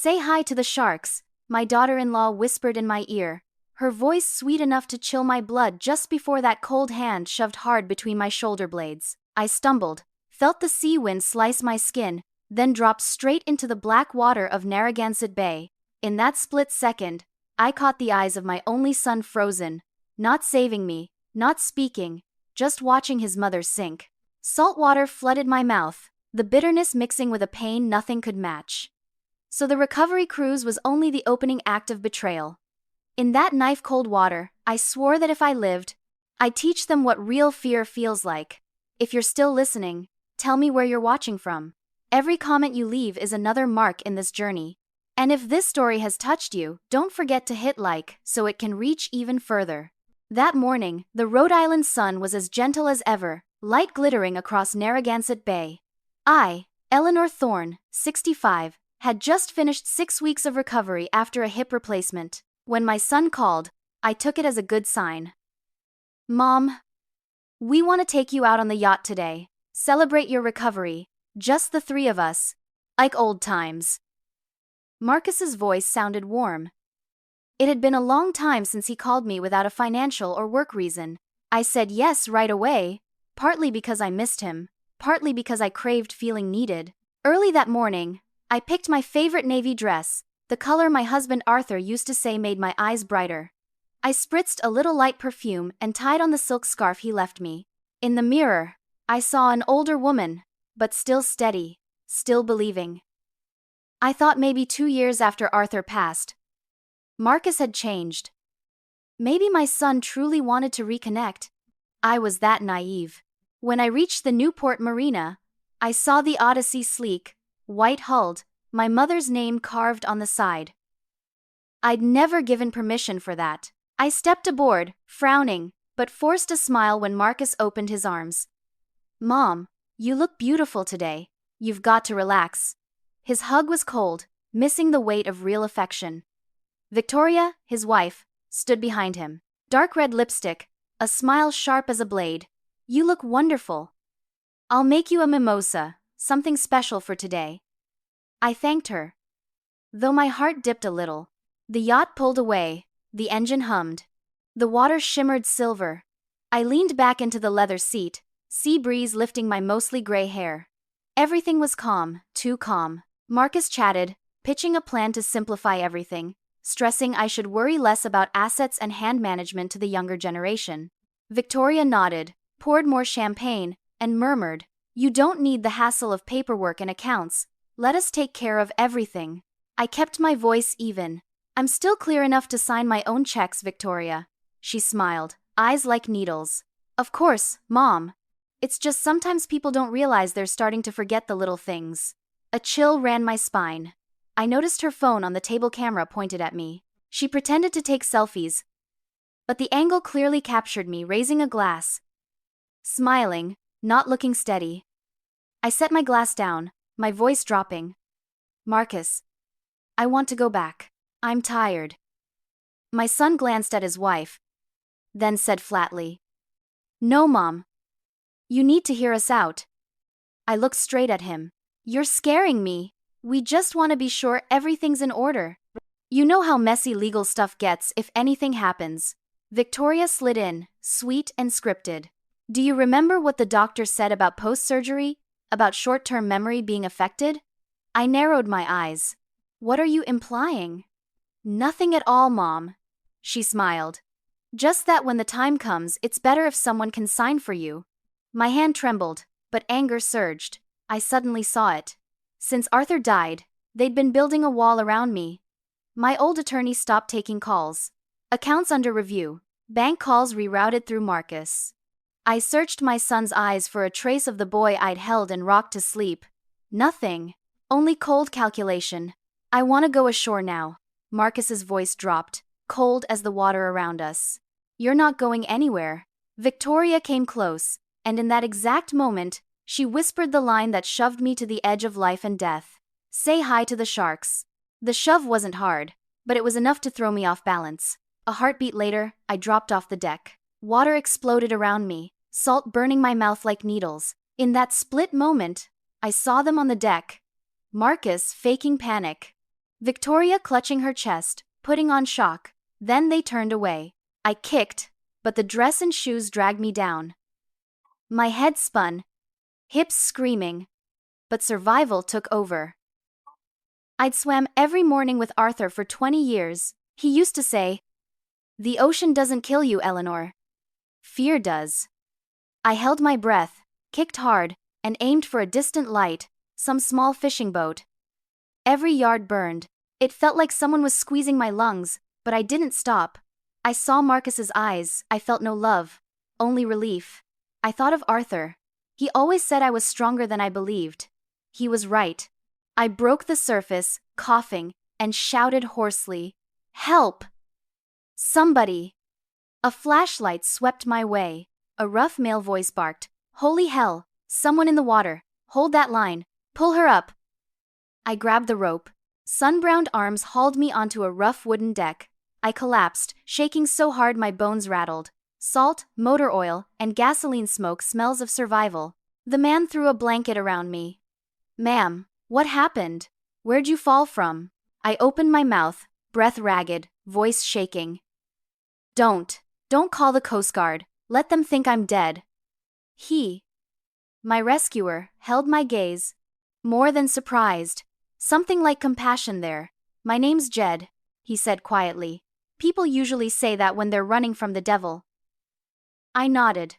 "Say hi to the sharks," my daughter-in-law whispered in my ear, her voice sweet enough to chill my blood just before that cold hand shoved hard between my shoulder blades. I stumbled, felt the sea wind slice my skin, then dropped straight into the black water of Narragansett Bay. In that split second, I caught the eyes of my only son frozen, not saving me, not speaking, just watching his mother sink. Salt water flooded my mouth, the bitterness mixing with a pain nothing could match. So the recovery cruise was only the opening act of betrayal. In that knife-cold water, I swore that if I lived, I'd teach them what real fear feels like. If you're still listening, tell me where you're watching from. Every comment you leave is another mark in this journey. And if this story has touched you, don't forget to hit like so it can reach even further. That morning, the Rhode Island sun was as gentle as ever, light glittering across Narragansett Bay. I, Eleanor Thorne, 65, had just finished 6 weeks of recovery after a hip replacement. When my son called, I took it as a good sign. "Mom, we want to take you out on the yacht today. Celebrate your recovery. Just the three of us. Like old times." Marcus's voice sounded warm. It had been a long time since he called me without a financial or work reason. I said yes right away, partly because I missed him, partly because I craved feeling needed. Early that morning, I picked my favorite navy dress, the color my husband Arthur used to say made my eyes brighter. I spritzed a little light perfume and tied on the silk scarf he left me. In the mirror, I saw an older woman, but still steady, still believing. I thought maybe 2 years after Arthur passed, Marcus had changed. Maybe my son truly wanted to reconnect. I was that naive. When I reached the Newport Marina, I saw the Odyssey sleek, white-hulled, my mother's name carved on the side. I'd never given permission for that. I stepped aboard, frowning, but forced a smile when Marcus opened his arms. "Mom, you look beautiful today. You've got to relax." His hug was cold, missing the weight of real affection. Victoria, his wife, stood behind him. Dark red lipstick, a smile sharp as a blade. "You look wonderful. I'll make you a mimosa, something special for today." I thanked her, though my heart dipped a little. The yacht pulled away, the engine hummed. The water shimmered silver. I leaned back into the leather seat, sea breeze lifting my mostly gray hair. Everything was calm, too calm. Marcus chatted, pitching a plan to simplify everything, stressing I should worry less about assets and hand management to the younger generation. Victoria nodded, poured more champagne, and murmured, "You don't need the hassle of paperwork and accounts. Let us take care of everything." I kept my voice even. "I'm still clear enough to sign my own checks, Victoria." She smiled, eyes like needles. "Of course, Mom. It's just sometimes people don't realize they're starting to forget the little things." A chill ran my spine. I noticed her phone on the table camera pointed at me. She pretended to take selfies, but the angle clearly captured me raising a glass. Smiling, not looking steady. I set my glass down, my voice dropping. "Marcus, I want to go back. I'm tired." My son glanced at his wife, then said flatly, "No, Mom. You need to hear us out." I looked straight at him. "You're scaring me. We just want to be sure everything's in order. You know how messy legal stuff gets if anything happens." Victoria slid in, sweet and scripted. "Do you remember what the doctor said about post-surgery? About short-term memory being affected?" I narrowed my eyes. "What are you implying?" "Nothing at all, Mom." She smiled. "Just that when the time comes, it's better if someone can sign for you." My hand trembled, but anger surged. I suddenly saw it. Since Arthur died, they'd been building a wall around me. My old attorney stopped taking calls. Accounts under review. Bank calls rerouted through Marcus. I searched my son's eyes for a trace of the boy I'd held and rocked to sleep. Nothing. Only cold calculation. "I want to go ashore now." Marcus's voice dropped, cold as the water around us. "You're not going anywhere." Victoria came close, and in that exact moment, she whispered the line that shoved me to the edge of life and death. "Say hi to the sharks." The shove wasn't hard, but it was enough to throw me off balance. A heartbeat later, I dropped off the deck. Water exploded around me, salt burning my mouth like needles. In that split moment, I saw them on the deck. Marcus faking panic. Victoria clutching her chest, putting on shock. Then they turned away. I kicked, but the dress and shoes dragged me down. My head spun, hips screaming, but survival took over. I'd swam every morning with Arthur for 20 years. He used to say, "The ocean doesn't kill you, Eleanor. Fear does." I held my breath, kicked hard, and aimed for a distant light, some small fishing boat. Every yard burned. It felt like someone was squeezing my lungs, but I didn't stop. I saw Marcus's eyes. I felt no love, only relief. I thought of Arthur. He always said I was stronger than I believed. He was right. I broke the surface, coughing, and shouted hoarsely, "Help! Somebody!" A flashlight swept my way. A rough male voice barked, "Holy hell! Someone in the water! Hold that line! Pull her up!" I grabbed the rope. Sun-browned arms hauled me onto a rough wooden deck. I collapsed, shaking so hard my bones rattled. Salt, motor oil, and gasoline smoke smells of survival. The man threw a blanket around me. "Ma'am, what happened? Where'd you fall from?" I opened my mouth, breath ragged, voice shaking. Don't call the Coast Guard. Let them think I'm dead." My rescuer, held my gaze. More than surprised. Something like compassion there. "My name's Jed," he said quietly. "People usually say that when they're running from the devil." I nodded.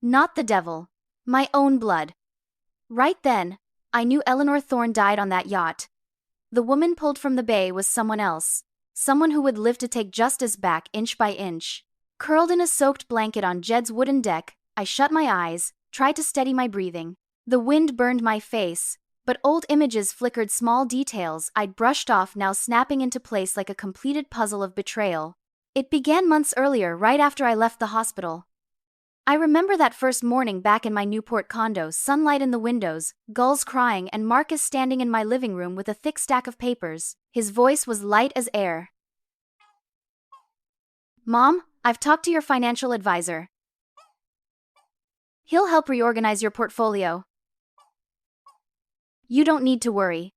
Not the devil. My own blood. Right then, I knew Eleanor Thorne died on that yacht. The woman pulled from the bay was someone else. Someone who would live to take justice back inch by inch. Curled in a soaked blanket on Jed's wooden deck, I shut my eyes, tried to steady my breathing. The wind burned my face, but old images flickered small details I'd brushed off now snapping into place like a completed puzzle of betrayal. It began months earlier, right after I left the hospital. I remember that first morning back in my Newport condo, sunlight in the windows, gulls crying, and Marcus standing in my living room with a thick stack of papers. His voice was light as air. "Mom, I've talked to your financial advisor. He'll help reorganize your portfolio. You don't need to worry."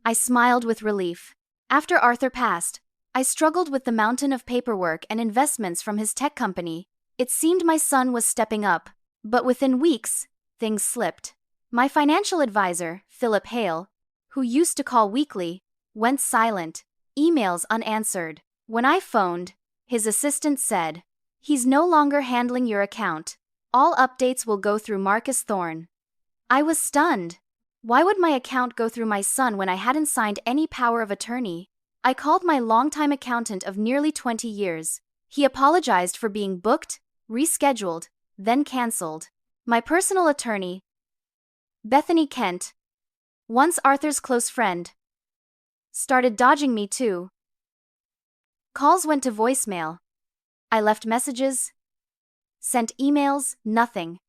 I smiled with relief. After Arthur passed, I struggled with the mountain of paperwork and investments from his tech company. It seemed my son was stepping up, but within weeks, things slipped. My financial advisor, Philip Hale, who used to call weekly, went silent, emails unanswered. When I phoned, his assistant said, "He's no longer handling your account. All updates will go through Marcus Thorne." I was stunned. Why would my account go through my son when I hadn't signed any power of attorney? I called my longtime accountant of nearly 20 years. He apologized for being booked, rescheduled, then canceled. My personal attorney, Bethany Kent, once Arthur's close friend, started dodging me too. Calls went to voicemail. I left messages, sent emails, nothing.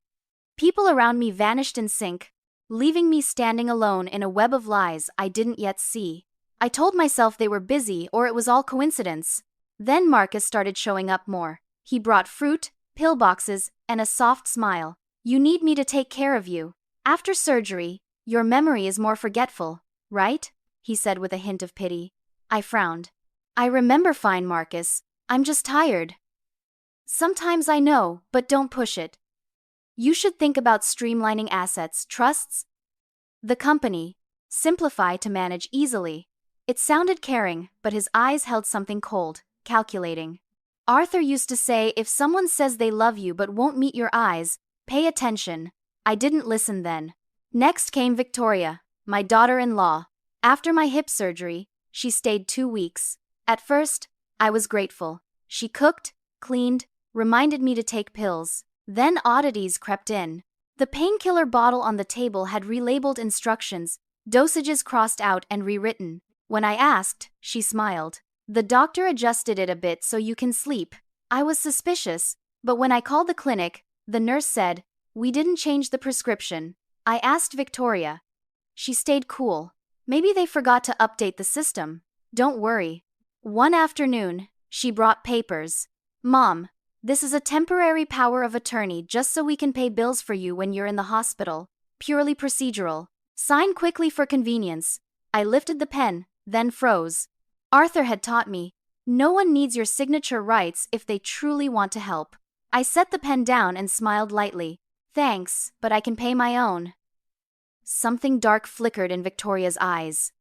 People around me vanished in sync, leaving me standing alone in a web of lies I didn't yet see. I told myself they were busy or it was all coincidence. Then Marcus started showing up more. He brought fruit, pill boxes, and a soft smile. "You need me to take care of you. After surgery, your memory is more forgetful, right?" he said with a hint of pity. I frowned. "I remember fine, Marcus. I'm just tired." "Sometimes I know, but don't push it. You should think about streamlining assets, trusts, the company. Simplify to manage easily." It sounded caring, but his eyes held something cold, calculating. "Arthur used to say if someone says they love you but won't meet your eyes, pay attention." I didn't listen then. Next came Victoria, my daughter-in-law. After my hip surgery, she stayed 2 weeks. At first, I was grateful. She cooked, cleaned, reminded me to take pills. Then oddities crept in. The painkiller bottle on the table had relabeled instructions, dosages crossed out and rewritten. When I asked, she smiled. "The doctor adjusted it a bit so you can sleep." I was suspicious, but when I called the clinic, the nurse said, "We didn't change the prescription." I asked Victoria. She stayed cool. "Maybe they forgot to update the system. Don't worry." One afternoon, she brought papers. "Mom, this is a temporary power of attorney just so we can pay bills for you when you're in the hospital. Purely procedural. Sign quickly for convenience. I lifted the pen, then froze. Arthur had taught me, no one needs your signature rights if they truly want to help. I set the pen down and smiled lightly. Thanks, but I can pay my own. Something dark flickered in Victoria's eyes.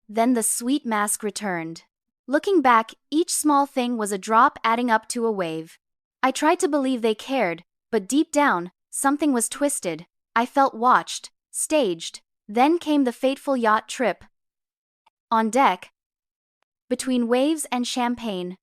Then the sweet mask returned. Looking back, each small thing was a drop adding up to a wave. I tried to believe they cared, but deep down, something was twisted. I felt watched, staged. Then came the fateful yacht trip. On deck, between waves and champagne,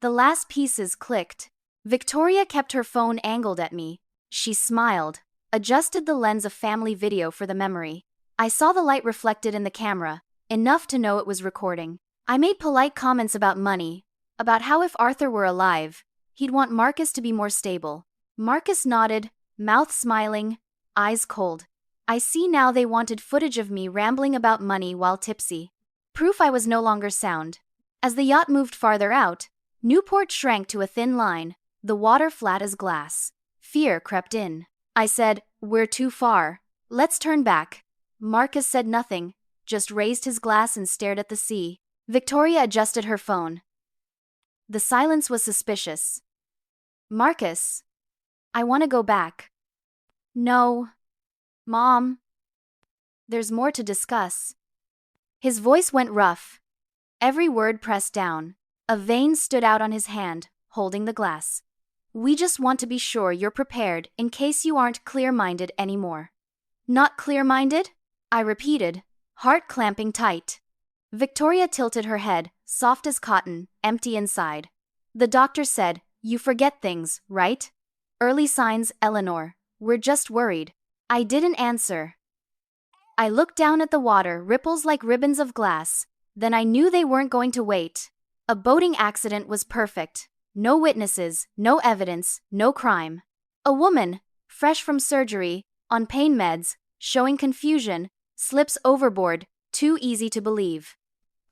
the last pieces clicked. Victoria kept her phone angled at me. She smiled, adjusted the lens of family video for the memory. I saw the light reflected in the camera, enough to know it was recording. I made polite comments about money, about how if Arthur were alive, he'd want Marcus to be more stable. Marcus nodded, mouth smiling, eyes cold. I see now they wanted footage of me rambling about money while tipsy. Proof I was no longer sound. As the yacht moved farther out, Newport shrank to a thin line, the water flat as glass. Fear crept in. I said, "We're too far. Let's turn back." Marcus said nothing, just raised his glass and stared at the sea. Victoria adjusted her phone. The silence was suspicious. "Marcus, I want to go back." "No. Mom. There's more to discuss." His voice went rough, every word pressed down. A vein stood out on his hand, holding the glass. "We just want to be sure you're prepared in case you aren't clear-minded anymore." "Not clear-minded?" I repeated, heart clamping tight. Victoria tilted her head, soft as cotton, empty inside. "The doctor said, you forget things, right? Early signs, Eleanor. We're just worried." I didn't answer. I looked down at the water, ripples like ribbons of glass. Then I knew they weren't going to wait. A boating accident was perfect. No witnesses, no evidence, no crime. A woman, fresh from surgery, on pain meds, showing confusion, slips overboard, too easy to believe.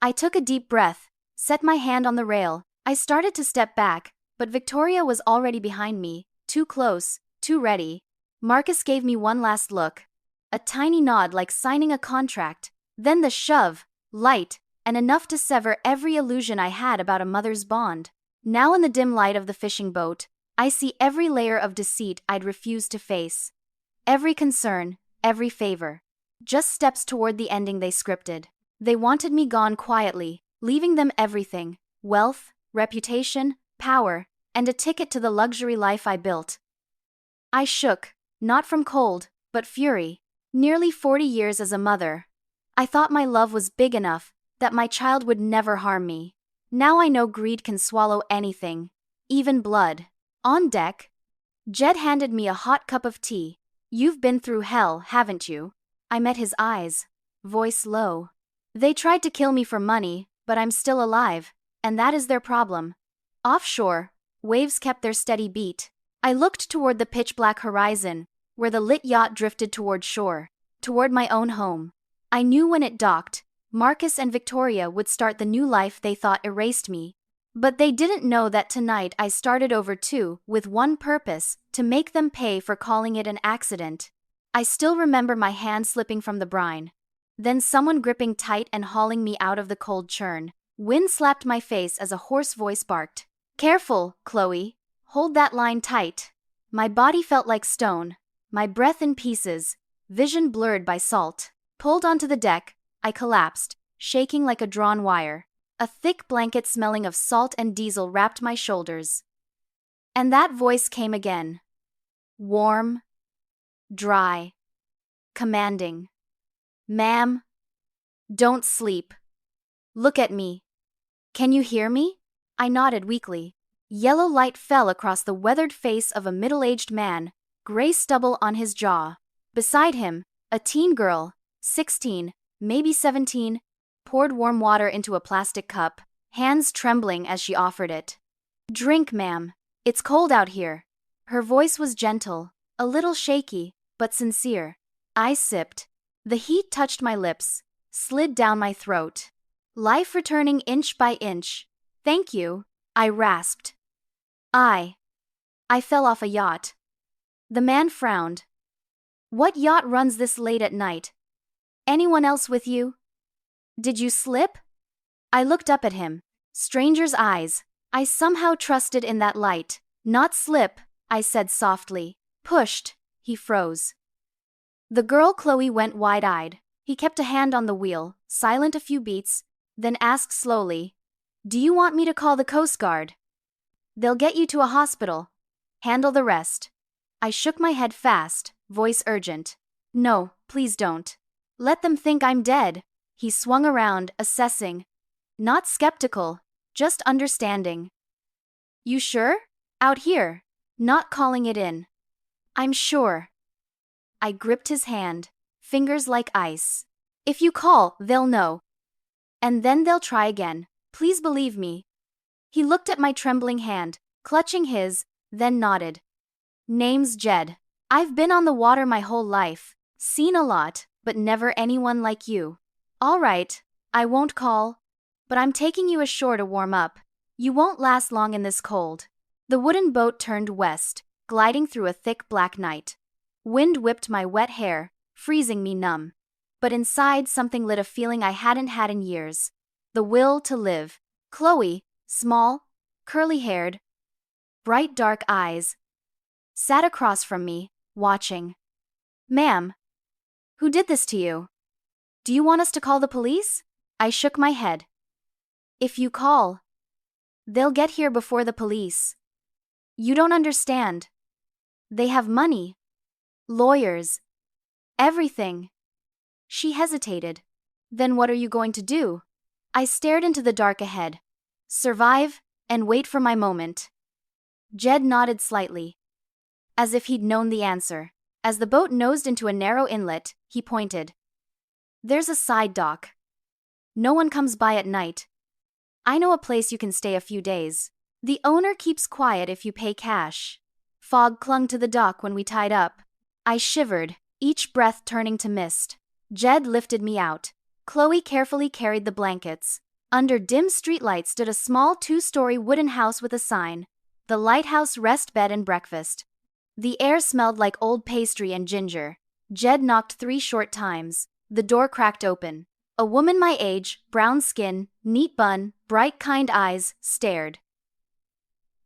I took a deep breath, set my hand on the rail. I started to step back, but Victoria was already behind me, too close, too ready. Marcus gave me one last look. A tiny nod like signing a contract, then the shove, light, and enough to sever every illusion I had about a mother's bond. Now in the dim light of the fishing boat, I see every layer of deceit I'd refused to face. Every concern, every favor. Just steps toward the ending they scripted. They wanted me gone quietly, leaving them everything: wealth, reputation, power, and a ticket to the luxury life I built. I shook, not from cold, but fury. Nearly 40 years as a mother. I thought my love was big enough, that my child would never harm me. Now I know greed can swallow anything, even blood. On deck, Jed handed me a hot cup of tea. "You've been through hell, haven't you?" I met his eyes, voice low. "They tried to kill me for money, but I'm still alive, and that is their problem." Offshore, waves kept their steady beat. I looked toward the pitch-black horizon, where the lit yacht drifted toward shore, toward my own home. I knew when it docked, Marcus and Victoria would start the new life they thought erased me. But they didn't know that tonight I started over too, with one purpose: to make them pay for calling it an accident. I still remember my hand slipping from the brine. Then someone gripping tight and hauling me out of the cold churn. Wind slapped my face as a hoarse voice barked, "Careful, Chloe. Hold that line tight." My body felt like stone, my breath in pieces, vision blurred by salt. Pulled onto the deck, I collapsed, shaking like a drawn wire. A thick blanket smelling of salt and diesel wrapped my shoulders. And that voice came again. Warm, dry, commanding. "Ma'am, don't sleep. Look at me. Can you hear me?" I nodded weakly. Yellow light fell across the weathered face of a middle-aged man, gray stubble on his jaw. Beside him, a teen girl, 16, maybe 17, poured warm water into a plastic cup, hands trembling as she offered it. "Drink, ma'am. It's cold out here." Her voice was gentle, a little shaky, but sincere. I sipped. The heat touched my lips, slid down my throat. Life returning inch by inch. "Thank you," I rasped. I fell off a yacht. The man frowned. "What yacht runs this late at night, Anyone else with you? Did you slip? I looked up at him. Stranger's eyes. I somehow trusted in that light. Not slip, I said softly. Pushed. He froze. The girl Chloe went wide-eyed. He kept a hand on the wheel, silent a few beats, then asked slowly, "Do you want me to call the Coast Guard? They'll get you to a hospital. Handle the rest." I shook my head fast, voice urgent. "No, please don't. Let them think I'm dead." He swung around, assessing. Not skeptical, just understanding. "You sure? Out here. Not calling it in." "I'm sure." I gripped his hand, fingers like ice. "If you call, they'll know. And then they'll try again. Please believe me." He looked at my trembling hand, clutching his, then nodded. "Name's Jed. I've been on the water my whole life, seen a lot, but never anyone like you. All right, I won't call, but I'm taking you ashore to warm up. You won't last long in this cold." The wooden boat turned west, gliding through a thick black night. Wind whipped my wet hair, freezing me numb. But inside something lit a feeling I hadn't had in years. The will to live. Chloe, small, curly-haired, bright dark eyes, sat across from me, watching. "Ma'am, who did this to you? Do you want us to call the police?" I shook my head. "If you call, they'll get here before the police. You don't understand. They have money, lawyers, everything." She hesitated. "Then what are you going to do?" I stared into the dark ahead. Survive, and wait for my moment. Jed nodded slightly, as if he'd known the answer. As the boat nosed into a narrow inlet, he pointed. "There's a side dock. No one comes by at night. I know a place you can stay a few days. The owner keeps quiet if you pay cash." Fog clung to the dock when we tied up. I shivered, each breath turning to mist. Jed lifted me out. Chloe carefully carried the blankets. Under dim streetlights stood a small 2-story wooden house with a sign, "The Lighthouse Rest Bed and Breakfast." The air smelled like old pastry and ginger. Jed knocked 3 short times. The door cracked open. A woman my age, brown skin, neat bun, bright kind eyes, stared.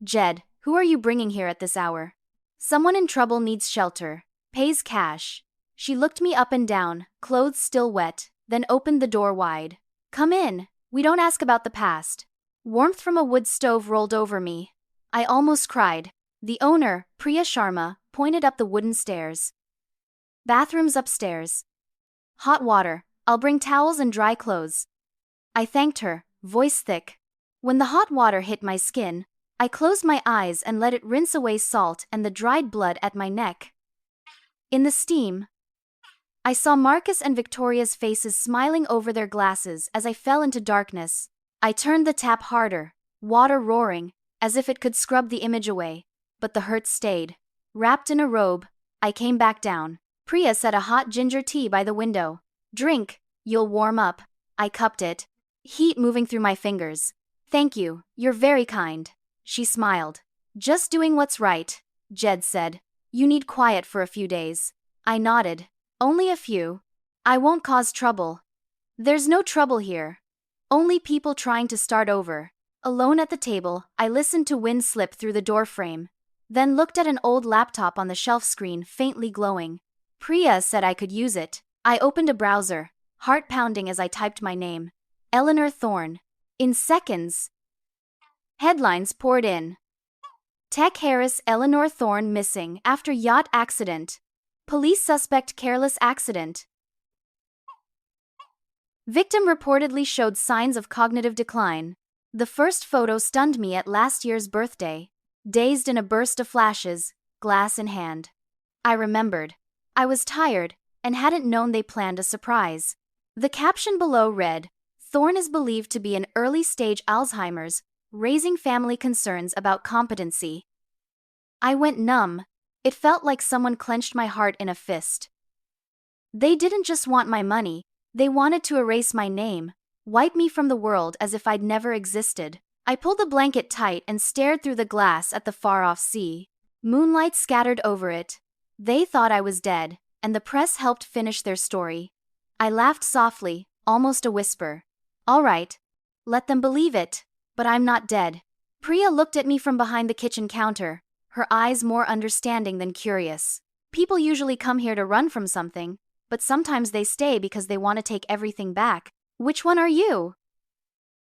"Jed, who are you bringing here at this hour?" "Someone in trouble needs shelter. Pays cash." She looked me up and down, clothes still wet, then opened the door wide. "Come in. We don't ask about the past." Warmth from a wood stove rolled over me. I almost cried. The owner, Priya Sharma, pointed up the wooden stairs. "Bathrooms upstairs. Hot water. I'll bring towels and dry clothes." I thanked her, voice thick. When the hot water hit my skin, I closed my eyes and let it rinse away salt and the dried blood at my neck. In the steam, I saw Marcus and Victoria's faces smiling over their glasses as I fell into darkness. I turned the tap harder, water roaring, as if it could scrub the image away, but the hurt stayed. Wrapped in a robe, I came back down. Priya set a hot ginger tea by the window. "Drink, you'll warm up." I cupped it, heat moving through my fingers. "Thank you, you're very kind." She smiled. "Just doing what's right," Jed said. "You need quiet for a few days." I nodded. "Only a few. I won't cause trouble." "There's no trouble here. Only people trying to start over." Alone at the table, I listened to wind slip through the door frame, then looked at an old laptop on the shelf screen faintly glowing. Priya said I could use it. I opened a browser, heart pounding as I typed my name. Eleanor Thorne. In seconds, headlines poured in. Tech Harris Eleanor Thorne missing after yacht accident. Police suspect careless accident. Victim reportedly showed signs of cognitive decline. The first photo stunned me at last year's birthday. Dazed in a burst of flashes, glass in hand. I remembered. I was tired, and hadn't known they planned a surprise. The caption below read, "Thorne is believed to be in early-stage Alzheimer's, raising family concerns about competency." I went numb. It felt like someone clenched my heart in a fist. They didn't just want my money, they wanted to erase my name, wipe me from the world as if I'd never existed. I pulled the blanket tight and stared through the glass at the far-off sea. Moonlight scattered over it. They thought I was dead, and the press helped finish their story. I laughed softly, almost a whisper. All right. Let them believe it. But I'm not dead. Priya looked at me from behind the kitchen counter, her eyes more understanding than curious. People usually come here to run from something, but sometimes they stay because they want to take everything back. Which one are you?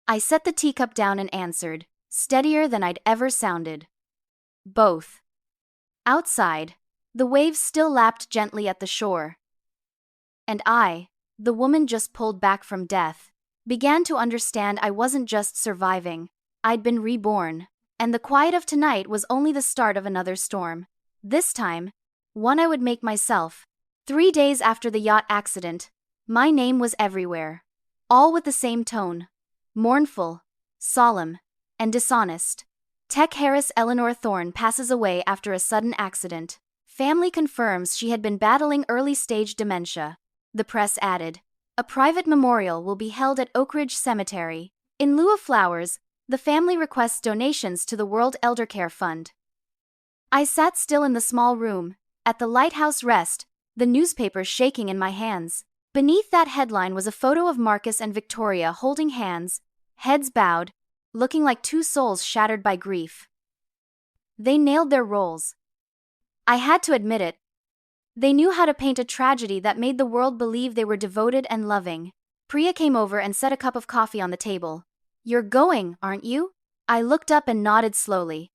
I set the teacup down and answered, steadier than I'd ever sounded. Both. Outside, the waves still lapped gently at the shore. And I, the woman just pulled back from death, began to understand I wasn't just surviving, I'd been reborn, and the quiet of tonight was only the start of another storm. This time, one I would make myself. 3 days after the yacht accident, my name was everywhere. All with the same tone. Mournful, solemn, and dishonest. Tech Harris Eleanor Thorne passes away after a sudden accident. Family confirms she had been battling early-stage dementia. The press added, a private memorial will be held at Oak Ridge Cemetery. In lieu of flowers, the family requests donations to the World Eldercare Fund. I sat still in the small room, at the lighthouse rest, the newspaper shaking in my hands. Beneath that headline was a photo of Marcus and Victoria holding hands, heads bowed, looking like two souls shattered by grief. They nailed their roles. I had to admit it. They knew how to paint a tragedy that made the world believe they were devoted and loving. Priya came over and set a cup of coffee on the table. You're going, aren't you? I looked up and nodded slowly.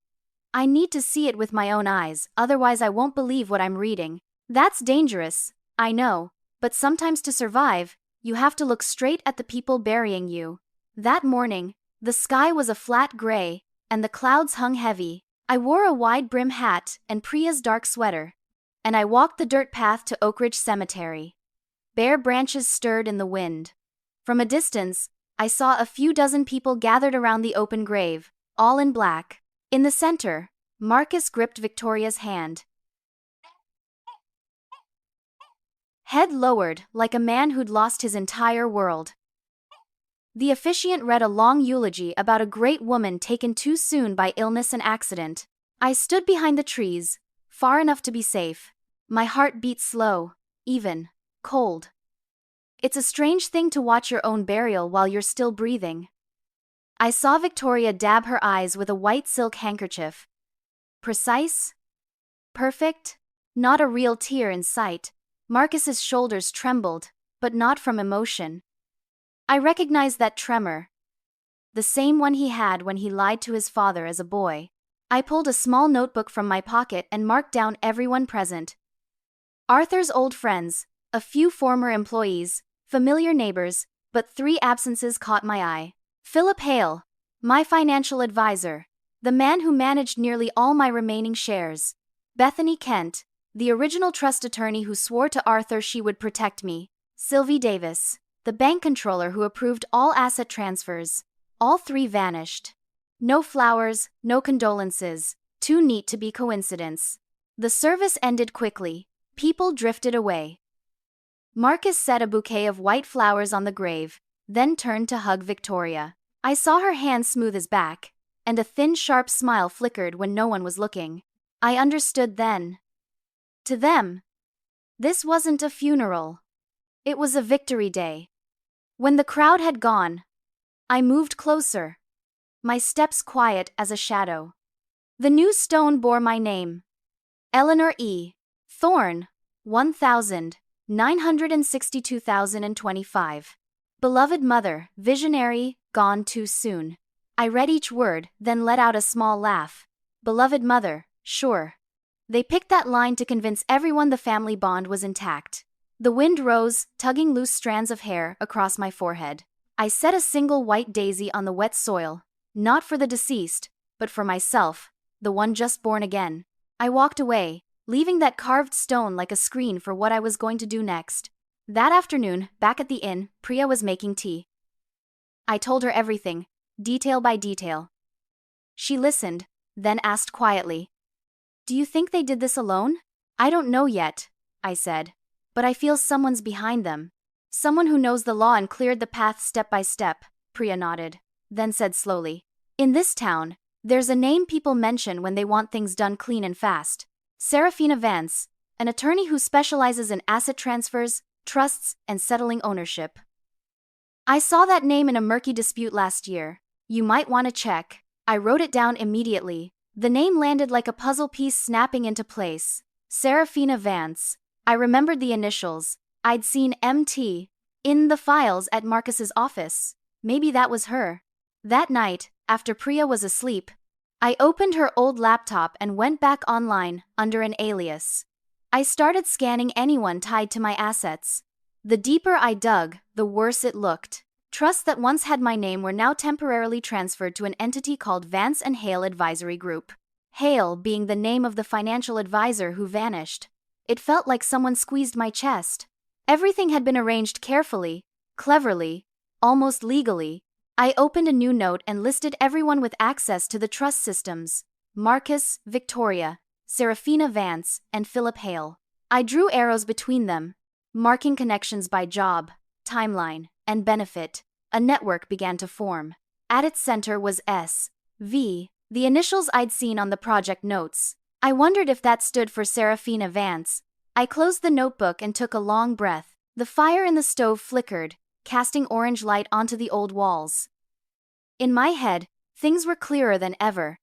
I need to see it with my own eyes, otherwise I won't believe what I'm reading. That's dangerous, I know, but sometimes to survive, you have to look straight at the people burying you. That morning, the sky was a flat gray, and the clouds hung heavy. I wore a wide-brim hat and Priya's dark sweater, and I walked the dirt path to Oak Ridge Cemetery. Bare branches stirred in the wind. From a distance, I saw a few dozen people gathered around the open grave, all in black. In the center, Marcus gripped Victoria's hand. Head lowered, like a man who'd lost his entire world. The officiant read a long eulogy about a great woman taken too soon by illness and accident. I stood behind the trees, far enough to be safe. My heart beat slow, even, cold. It's a strange thing to watch your own burial while you're still breathing. I saw Victoria dab her eyes with a white silk handkerchief. Precise? Perfect? Not a real tear in sight. Marcus's shoulders trembled, but not from emotion. I recognized that tremor. The same one he had when he lied to his father as a boy. I pulled a small notebook from my pocket and marked down everyone present. Arthur's old friends, a few former employees, familiar neighbors, but 3 absences caught my eye. Philip Hale, my financial advisor, the man who managed nearly all my remaining shares. Bethany Kent, the original trust attorney who swore to Arthur she would protect me. Sylvie Davis, the bank controller who approved all asset transfers. All 3 vanished. No flowers, no condolences, too neat to be coincidence. The service ended quickly. People drifted away. Marcus set a bouquet of white flowers on the grave, then turned to hug Victoria. I saw her hand smooth his back, and a thin, sharp smile flickered when no one was looking. I understood then. To them, this wasn't a funeral. It was a victory day. When the crowd had gone, I moved closer, my steps quiet as a shadow. The new stone bore my name. Eleanor E. Thorne, 1,962,025. Beloved mother, visionary, gone too soon. I read each word, then let out a small laugh. Beloved mother, sure. They picked that line to convince everyone the family bond was intact. The wind rose, tugging loose strands of hair across my forehead. I set a single white daisy on the wet soil, not for the deceased, but for myself, the one just born again. I walked away, leaving that carved stone like a screen for what I was going to do next. That afternoon, back at the inn, Priya was making tea. I told her everything, detail by detail. She listened, then asked quietly, "Do you think they did this alone?" "I don't know yet," I said. "But I feel someone's behind them. Someone who knows the law and cleared the path step by step," Priya nodded, then said slowly, "In this town, there's a name people mention when they want things done clean and fast. Serafina Vance, an attorney who specializes in asset transfers, trusts, and settling ownership. I saw that name in a murky dispute last year. You might want to check. I wrote it down immediately. The name landed like a puzzle piece snapping into place. Serafina Vance. I remembered the initials. I'd seen MT in the files at Marcus's office. Maybe that was her. That night, after Priya was asleep, I opened her old laptop and went back online under an alias. I started scanning anyone tied to my assets. The deeper I dug, the worse it looked. Trusts that once had my name were now temporarily transferred to an entity called Vance and Hale Advisory Group. Hale being the name of the financial advisor who vanished. It felt like someone squeezed my chest. Everything had been arranged carefully, cleverly, almost legally. I opened a new note and listed everyone with access to the trust systems: Marcus, Victoria, Serafina Vance, and Philip Hale. I drew arrows between them, marking connections by job, timeline, and benefit. A network began to form. At its center was S.V., the initials I'd seen on the project notes. I wondered if that stood for Serafina Vance. I closed the notebook and took a long breath. The fire in the stove flickered, casting orange light onto the old walls. In my head, things were clearer than ever.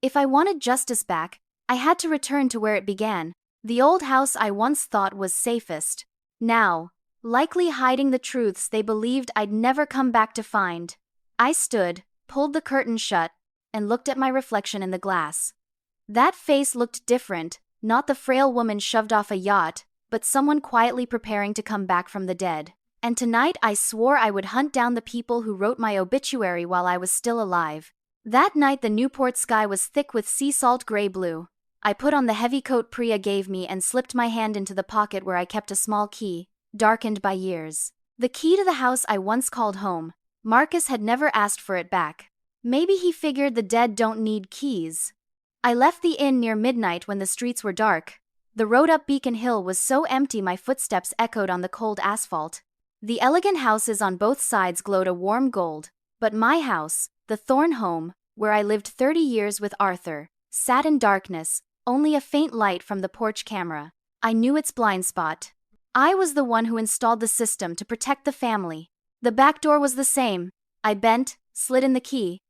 If I wanted justice back, I had to return to where it began, the old house I once thought was safest. Now, likely hiding the truths they believed I'd never come back to find. I stood, pulled the curtain shut, and looked at my reflection in the glass. That face looked different, not the frail woman shoved off a yacht, but someone quietly preparing to come back from the dead. And tonight I swore I would hunt down the people who wrote my obituary while I was still alive. That night the Newport sky was thick with sea salt gray blue. I put on the heavy coat Priya gave me and slipped my hand into the pocket where I kept a small key, darkened by years. The key to the house I once called home. Marcus had never asked for it back. Maybe he figured the dead don't need keys. I left the inn near midnight when the streets were dark. The road up Beacon Hill was so empty my footsteps echoed on the cold asphalt. The elegant houses on both sides glowed a warm gold, but my house, the Thorne home, where I lived 30 years with Arthur, sat in darkness, only a faint light from the porch camera. I knew its blind spot. I was the one who installed the system to protect the family. The back door was the same. I bent, slid in the key.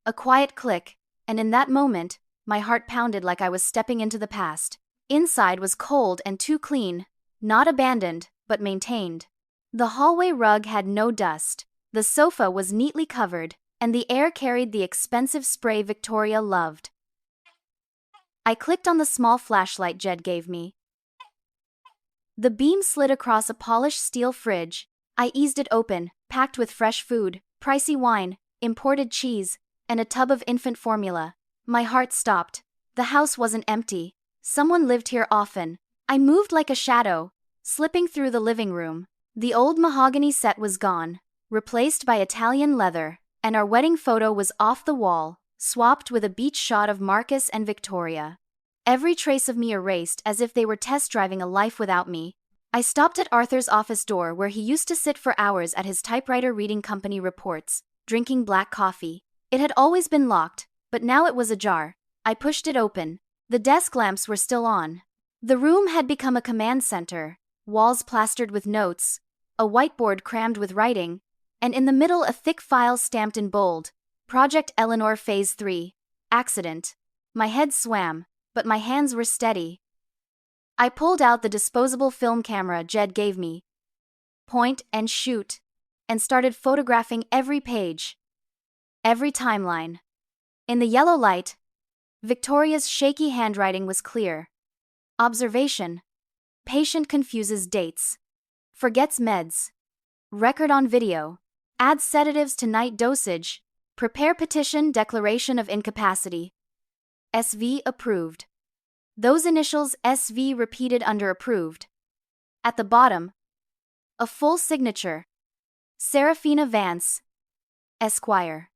A quiet click, and in that moment, my heart pounded like I was stepping into the past. Inside was cold and too clean, not abandoned, but maintained. The hallway rug had no dust, the sofa was neatly covered, and the air carried the expensive spray Victoria loved. I clicked on the small flashlight Jed gave me. The beam slid across a polished steel fridge. I eased it open, packed with fresh food, pricey wine, imported cheese, and a tub of infant formula. My heart stopped. The house wasn't empty. Someone lived here often. I moved like a shadow, slipping through the living room. The old mahogany set was gone, replaced by Italian leather, and our wedding photo was off the wall, swapped with a beach shot of Marcus and Victoria. Every trace of me erased as if they were test driving a life without me. I stopped at Arthur's office door where he used to sit for hours at his typewriter reading company reports, drinking black coffee. It had always been locked, but now it was ajar. I pushed it open. The desk lamps were still on. The room had become a command center, walls plastered with notes, a whiteboard crammed with writing, and in the middle a thick file stamped in bold, Project Eleanor Phase 3, Accident. My head swam, but my hands were steady. I pulled out the disposable film camera Jed gave me. Point and shoot. And started photographing every page. Every timeline. In the yellow light, Victoria's shaky handwriting was clear. Observation. Patient confuses dates. Forgets meds. Record on video. Adds sedatives to night dosage. Prepare petition declaration of incapacity. SV approved. Those initials SV repeated under approved. At the bottom, a full signature. Serafina Vance, Esquire.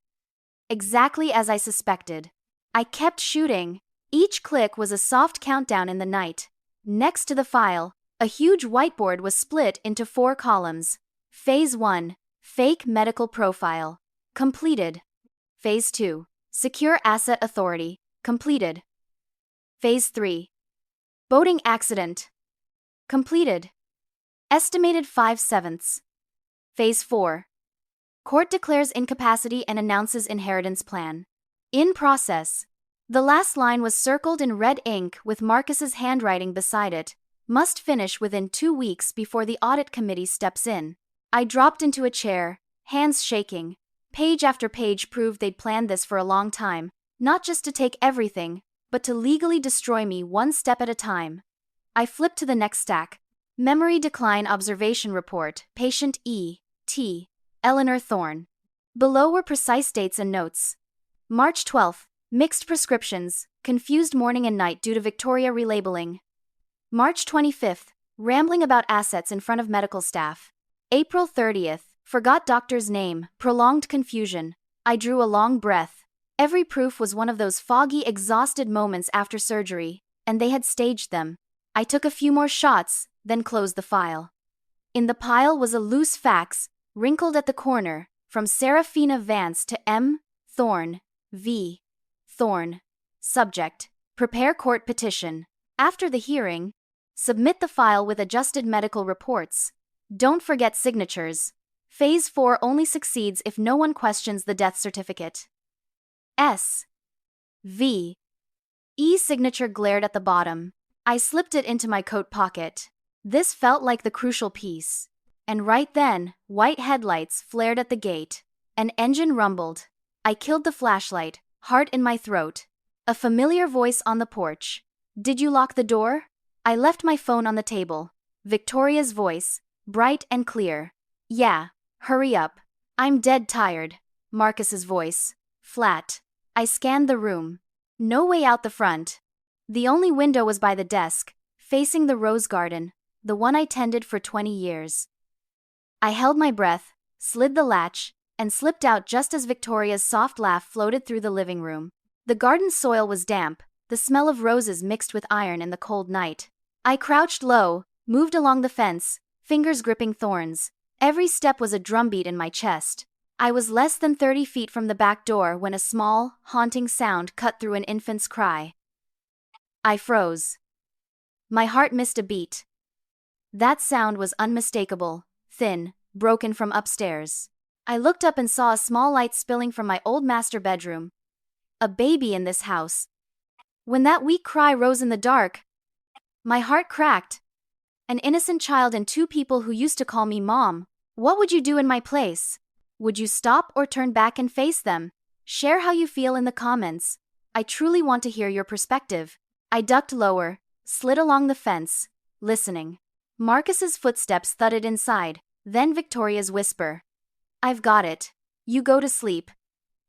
Exactly as I suspected. I kept shooting. Each click was a soft countdown in the night. Next to the file, a huge whiteboard was split into 4 columns. Phase 1, Fake Medical Profile. Completed. Phase 2, Secure Asset Authority. Completed. Phase 3, Boating Accident. Completed. Estimated 5/7. Phase 4. Court declares incapacity and announces inheritance plan. In process. The last line was circled in red ink with Marcus's handwriting beside it. Must finish within 2 weeks before the audit committee steps in. I dropped into a chair, hands shaking. Page after page proved they'd planned this for a long time, not just to take everything, but to legally destroy me one step at a time. I flipped to the next stack. Memory decline observation report, patient E.T. Eleanor Thorne. Below were precise dates and notes. March 12th, mixed prescriptions, confused morning and night due to Victoria relabeling. March 25th, rambling about assets in front of medical staff. April 30th, forgot doctor's name, prolonged confusion. I drew a long breath. Every proof was one of those foggy, exhausted moments after surgery, and they had staged them. I took a few more shots, then closed the file. In the pile was a loose fax, wrinkled at the corner, from Serafina Vance to M. Thorne, V. Thorne. Subject: prepare court petition. After the hearing, submit the file with adjusted medical reports. Don't forget signatures. Phase 4 only succeeds if no one questions the death certificate. S. V. E signature glared at the bottom. I slipped it into my coat pocket. This felt like the crucial piece. And right then, white headlights flared at the gate. An engine rumbled. I killed the flashlight, heart in my throat. A familiar voice on the porch. Did you lock the door? I left my phone on the table. Victoria's voice, bright and clear. Yeah, hurry up. I'm dead tired. Marcus's voice, flat. I scanned the room. No way out the front. The only window was by the desk, facing the rose garden, the one I tended for 20 years. I held my breath, slid the latch, and slipped out just as Victoria's soft laugh floated through the living room. The garden soil was damp, the smell of roses mixed with iron in the cold night. I crouched low, moved along the fence, fingers gripping thorns. Every step was a drumbeat in my chest. I was less than 30 feet from the back door when a small, haunting sound cut through an infant's cry. I froze. My heart missed a beat. That sound was unmistakable, thin, broken from upstairs. I looked up and saw a small light spilling from my old master bedroom. A baby in this house. When that weak cry rose in the dark, my heart cracked. An innocent child and 2 people who used to call me Mom. What would you do in my place? Would you stop or turn back and face them? Share how you feel in the comments. I truly want to hear your perspective. I ducked lower, slid along the fence, listening. Marcus's footsteps thudded inside, then Victoria's whisper. I've got it. You go to sleep.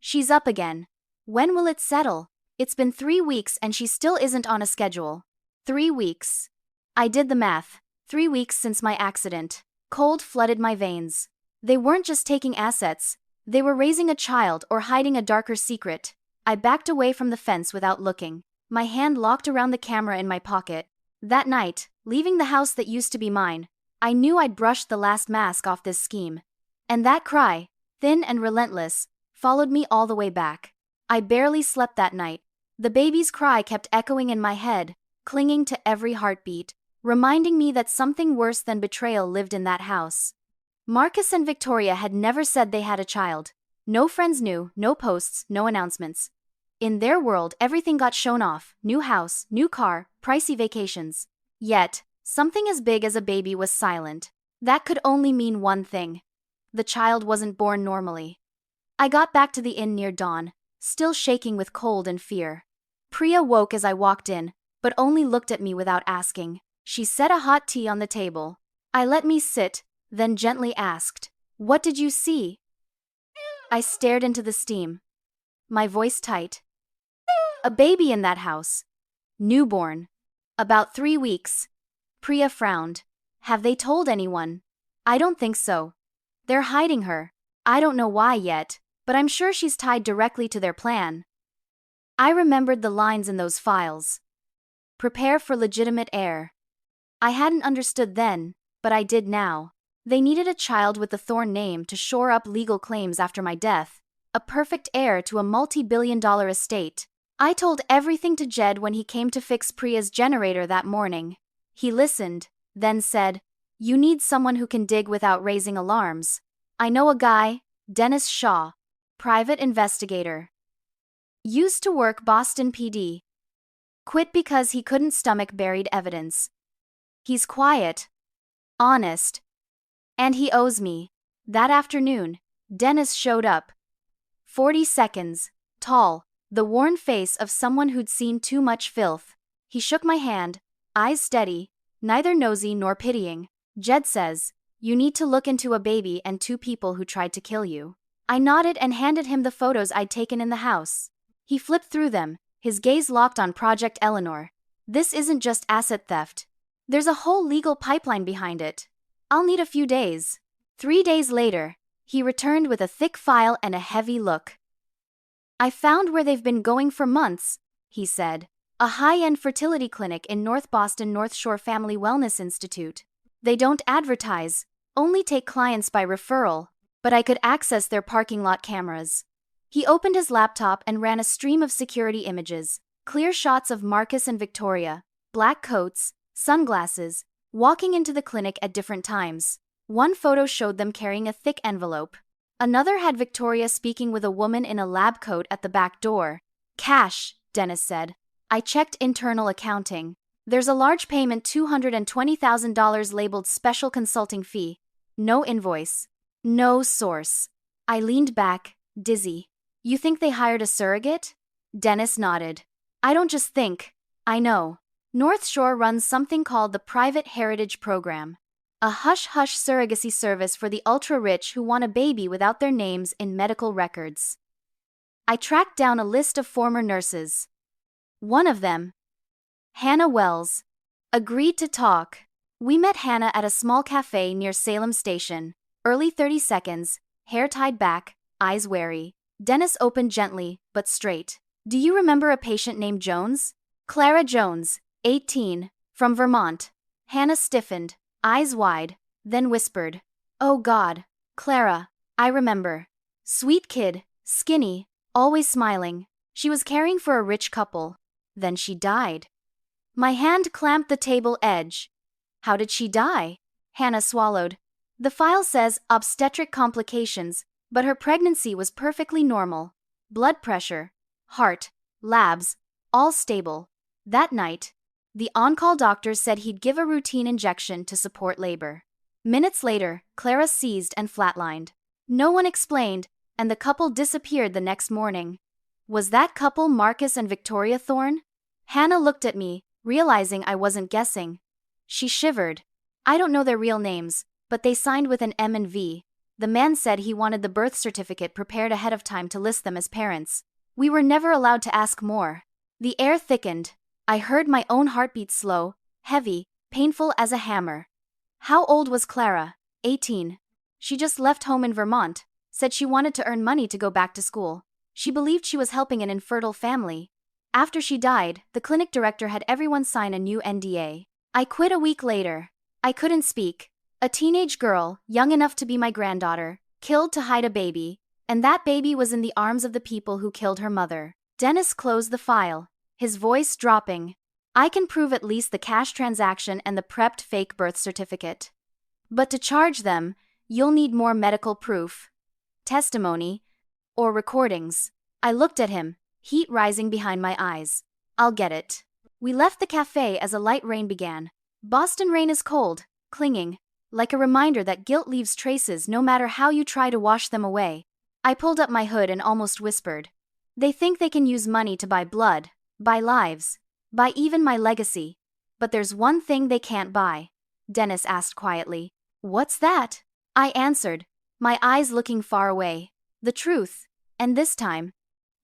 She's up again. When will it settle? It's been 3 weeks and she still isn't on a schedule. 3 weeks. I did the math. 3 weeks since my accident. Cold flooded my veins. They weren't just taking assets. They were raising a child or hiding a darker secret. I backed away from the fence without looking. My hand locked around the camera in my pocket. That night, leaving the house that used to be mine, I knew I'd brushed the last mask off this scheme. And that cry, thin and relentless, followed me all the way back. I barely slept that night. The baby's cry kept echoing in my head, clinging to every heartbeat, reminding me that something worse than betrayal lived in that house. Marcus and Victoria had never said they had a child. No friends knew, no posts, no announcements. In their world, everything got shown off: new house, new car, pricey vacations. Yet, something as big as a baby was silent. That could only mean one thing. The child wasn't born normally. I got back to the inn near dawn, still shaking with cold and fear. Priya woke as I walked in, but only looked at me without asking. She set a hot tea on the table. I let me sit, then gently asked, "What did you see?" I stared into the steam. My voice tight. "A baby in that house. Newborn. About 3 weeks." Priya frowned. "Have they told anyone?" "I don't think so. They're hiding her. I don't know why yet, but I'm sure she's tied directly to their plan." I remembered the lines in those files. Prepare for legitimate heir. I hadn't understood then, but I did now. They needed a child with the Thorne name to shore up legal claims after my death. A perfect heir to a multi-billion-dollar estate. I told everything to Jed when he came to fix Priya's generator that morning. He listened, then said, You need someone who can dig without raising alarms. I know a guy, Dennis Shaw, private investigator. Used to work Boston PD. Quit because he couldn't stomach buried evidence. He's quiet, honest, and he owes me. That afternoon, Dennis showed up. 40 seconds, tall, the worn face of someone who'd seen too much filth. He shook my hand, eyes steady, neither nosy nor pitying. Jed says, you need to look into a baby and 2 people who tried to kill you. I nodded and handed him the photos I'd taken in the house. He flipped through them, his gaze locked on Project Eleanor. This isn't just asset theft. There's a whole legal pipeline behind it. I'll need a few days. 3 days later, he returned with a thick file and a heavy look. I found where they've been going for months, he said. A high-end fertility clinic in North Boston North Shore Family Wellness Institute. They don't advertise, only take clients by referral, but I could access their parking lot cameras. He opened his laptop and ran a stream of security images, clear shots of Marcus and Victoria, black coats, sunglasses, walking into the clinic at different times. One photo showed them carrying a thick envelope. Another had Victoria speaking with a woman in a lab coat at the back door. Cash, Dennis said. I checked internal accounting. There's a large payment, $220,000 labeled special consulting fee. No invoice. No source. I leaned back, dizzy. You think they hired a surrogate? Dennis nodded. I don't just think. I know. North Shore runs something called the Private Heritage Program. A hush-hush surrogacy service for the ultra-rich who want a baby without their names in medical records. I tracked down a list of former nurses. One of them, Hannah Wells, agreed to talk. We met Hannah at a small cafe near Salem Station. Early 30 seconds, hair tied back, eyes wary. Dennis opened gently, but straight. Do you remember a patient named Jones? Clara Jones, 18, from Vermont. Hannah stiffened, eyes wide, then whispered. Oh God, Clara, I remember. Sweet kid, skinny, always smiling. She was caring for a rich couple. Then she died. My hand clamped the table edge. How did she die? Hannah swallowed. The file says obstetric complications, but her pregnancy was perfectly normal. Blood pressure, heart, labs, all stable. That night, the on-call doctor said he'd give a routine injection to support labor. Minutes later, Clara seized and flatlined. No one explained, and the couple disappeared the next morning. Was that couple Marcus and Victoria Thorne? Hannah looked at me, realizing I wasn't guessing. She shivered. I don't know their real names, but they signed with an M and V. The man said he wanted the birth certificate prepared ahead of time to list them as parents. We were never allowed to ask more. The air thickened. I heard my own heartbeat slow, heavy, painful as a hammer. How old was Clara? 18. She just left home in Vermont, said she wanted to earn money to go back to school. She believed she was helping an infertile family. After she died, the clinic director had everyone sign a new NDA. I quit a week later. I couldn't speak. A teenage girl, young enough to be my granddaughter, killed to hide a baby, and that baby was in the arms of the people who killed her mother. Dennis closed the file, his voice dropping. I can prove at least the cash transaction and the prepped fake birth certificate. But to charge them, you'll need more medical proof. Testimony, or recordings. I looked at him, heat rising behind my eyes. I'll get it. We left the cafe as a light rain began. Boston rain is cold, clinging, like a reminder that guilt leaves traces no matter how you try to wash them away. I pulled up my hood and almost whispered. They think they can use money to buy blood, buy lives, buy even my legacy. But there's one thing they can't buy. Dennis asked quietly. What's that? I answered, my eyes looking far away. The truth. And this time,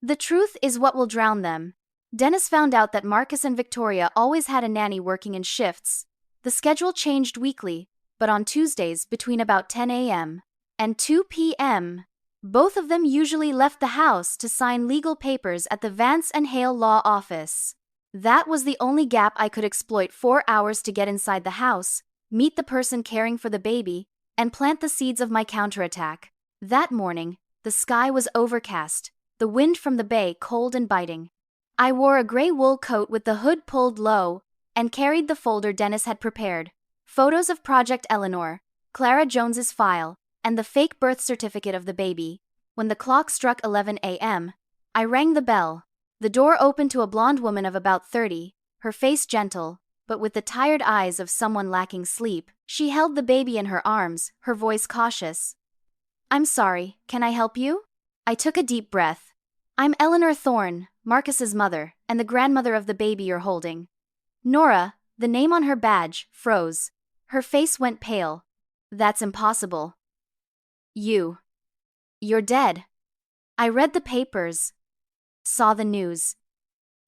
the truth is what will drown them. Dennis found out that Marcus and Victoria always had a nanny working in shifts. The schedule changed weekly, but on Tuesdays between about 10 a.m. and 2 p.m., both of them usually left the house to sign legal papers at the Vance and Hale Law Office. That was the only gap I could exploit. 4 hours to get inside the house, meet the person caring for the baby, and plant the seeds of my counterattack. That morning, the sky was overcast, the wind from the bay cold and biting. I wore a gray wool coat with the hood pulled low, and carried the folder Dennis had prepared. photos of Project Eleanor, Clara Jones's file, and the fake birth certificate of the baby. When the clock struck 11 a.m., I rang the bell. The door opened to a blonde woman of about 30, her face gentle, but with the tired eyes of someone lacking sleep. She held the baby in her arms, her voice cautious. "I'm sorry, can I help you?" I took a deep breath. "I'm Eleanor Thorne, Marcus's mother, and the grandmother of the baby you're holding." Nora, the name on her badge, froze. Her face went pale. "That's impossible. You're dead." I read the papers. Saw the news.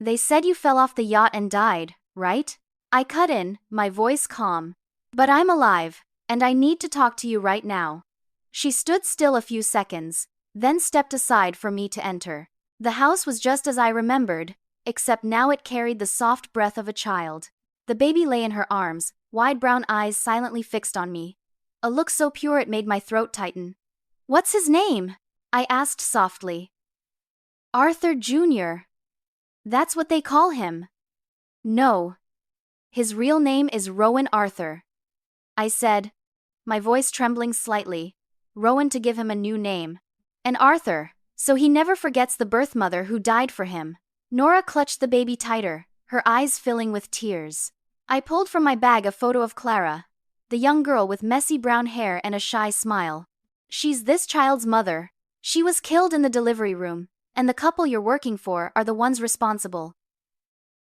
"They said you fell off the yacht and died, right?" I cut in, my voice calm. "But I'm alive, and I need to talk to you right now." She stood still a few seconds, then stepped aside for me to enter. The house was just as I remembered, except now it carried the soft breath of a child. The baby lay in her arms, wide brown eyes silently fixed on me. A look so pure it made my throat tighten. "What's his name?" I asked softly. "Arthur Jr. That's what they call him." "No. His real name is Rowan Arthur," I said, my voice trembling slightly. "Rowan to give him a new name. And Arthur, so he never forgets the birth mother who died for him." Nora clutched the baby tighter, her eyes filling with tears. I pulled from my bag a photo of Clara, the young girl with messy brown hair and a shy smile. "She's this child's mother. She was killed in the delivery room, and the couple you're working for are the ones responsible."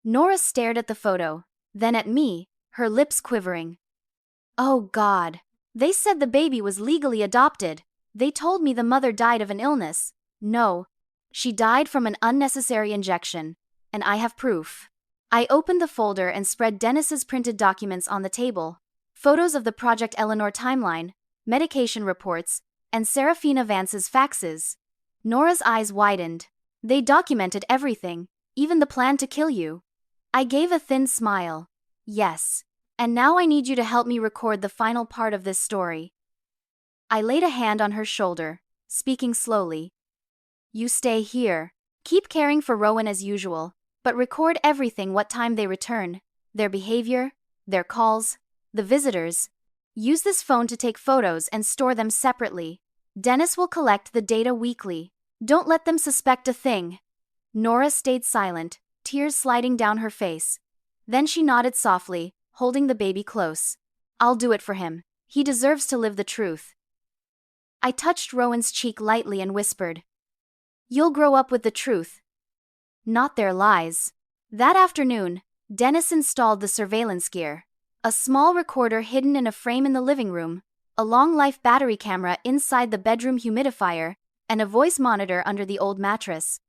Nora stared at the photo, then at me, her lips quivering. "Oh God. They said the baby was legally adopted. They told me the mother died of an illness. No. She died from an unnecessary injection. And I have proof." I opened the folder and spread Dennis's printed documents on the table. Photos of the Project Eleanor timeline, medication reports, and Serafina Vance's faxes. Nora's eyes widened. "They documented everything, even the plan to kill you." I gave a thin smile. "Yes. And now I need you to help me record the final part of this story." I laid a hand on her shoulder, speaking slowly. "You stay here. Keep caring for Rowan as usual, but record everything: what time they return, their behavior, their calls, the visitors. Use this phone to take photos and store them separately. Dennis will collect the data weekly. Don't let them suspect a thing." Nora stayed silent, tears sliding down her face. Then she nodded softly, holding the baby close. "I'll do it for him. He deserves to live the truth." I touched Rowan's cheek lightly and whispered, "You'll grow up with the truth, not their lies." That afternoon, Dennis installed the surveillance gear. A small recorder hidden in a frame in the living room, a long-life battery camera inside the bedroom humidifier, and a voice monitor under the old mattress.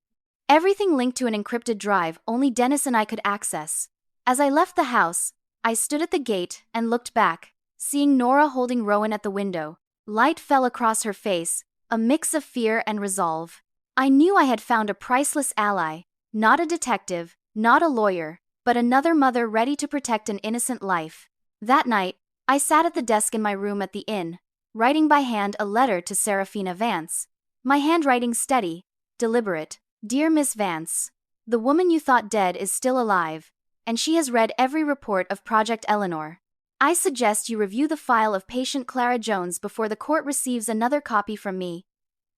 Everything linked to an encrypted drive only Dennis and I could access. As I left the house, I stood at the gate and looked back, seeing Nora holding Rowan at the window. Light fell across her face, a mix of fear and resolve. I knew I had found a priceless ally, not a detective, not a lawyer, but another mother ready to protect an innocent life. That night, I sat at the desk in my room at the inn, writing by hand a letter to Serafina Vance. My handwriting steady, deliberate. "Dear Miss Vance, the woman you thought dead is still alive, and she has read every report of Project Eleanor. I suggest you review the file of patient Clara Jones before the court receives another copy from me.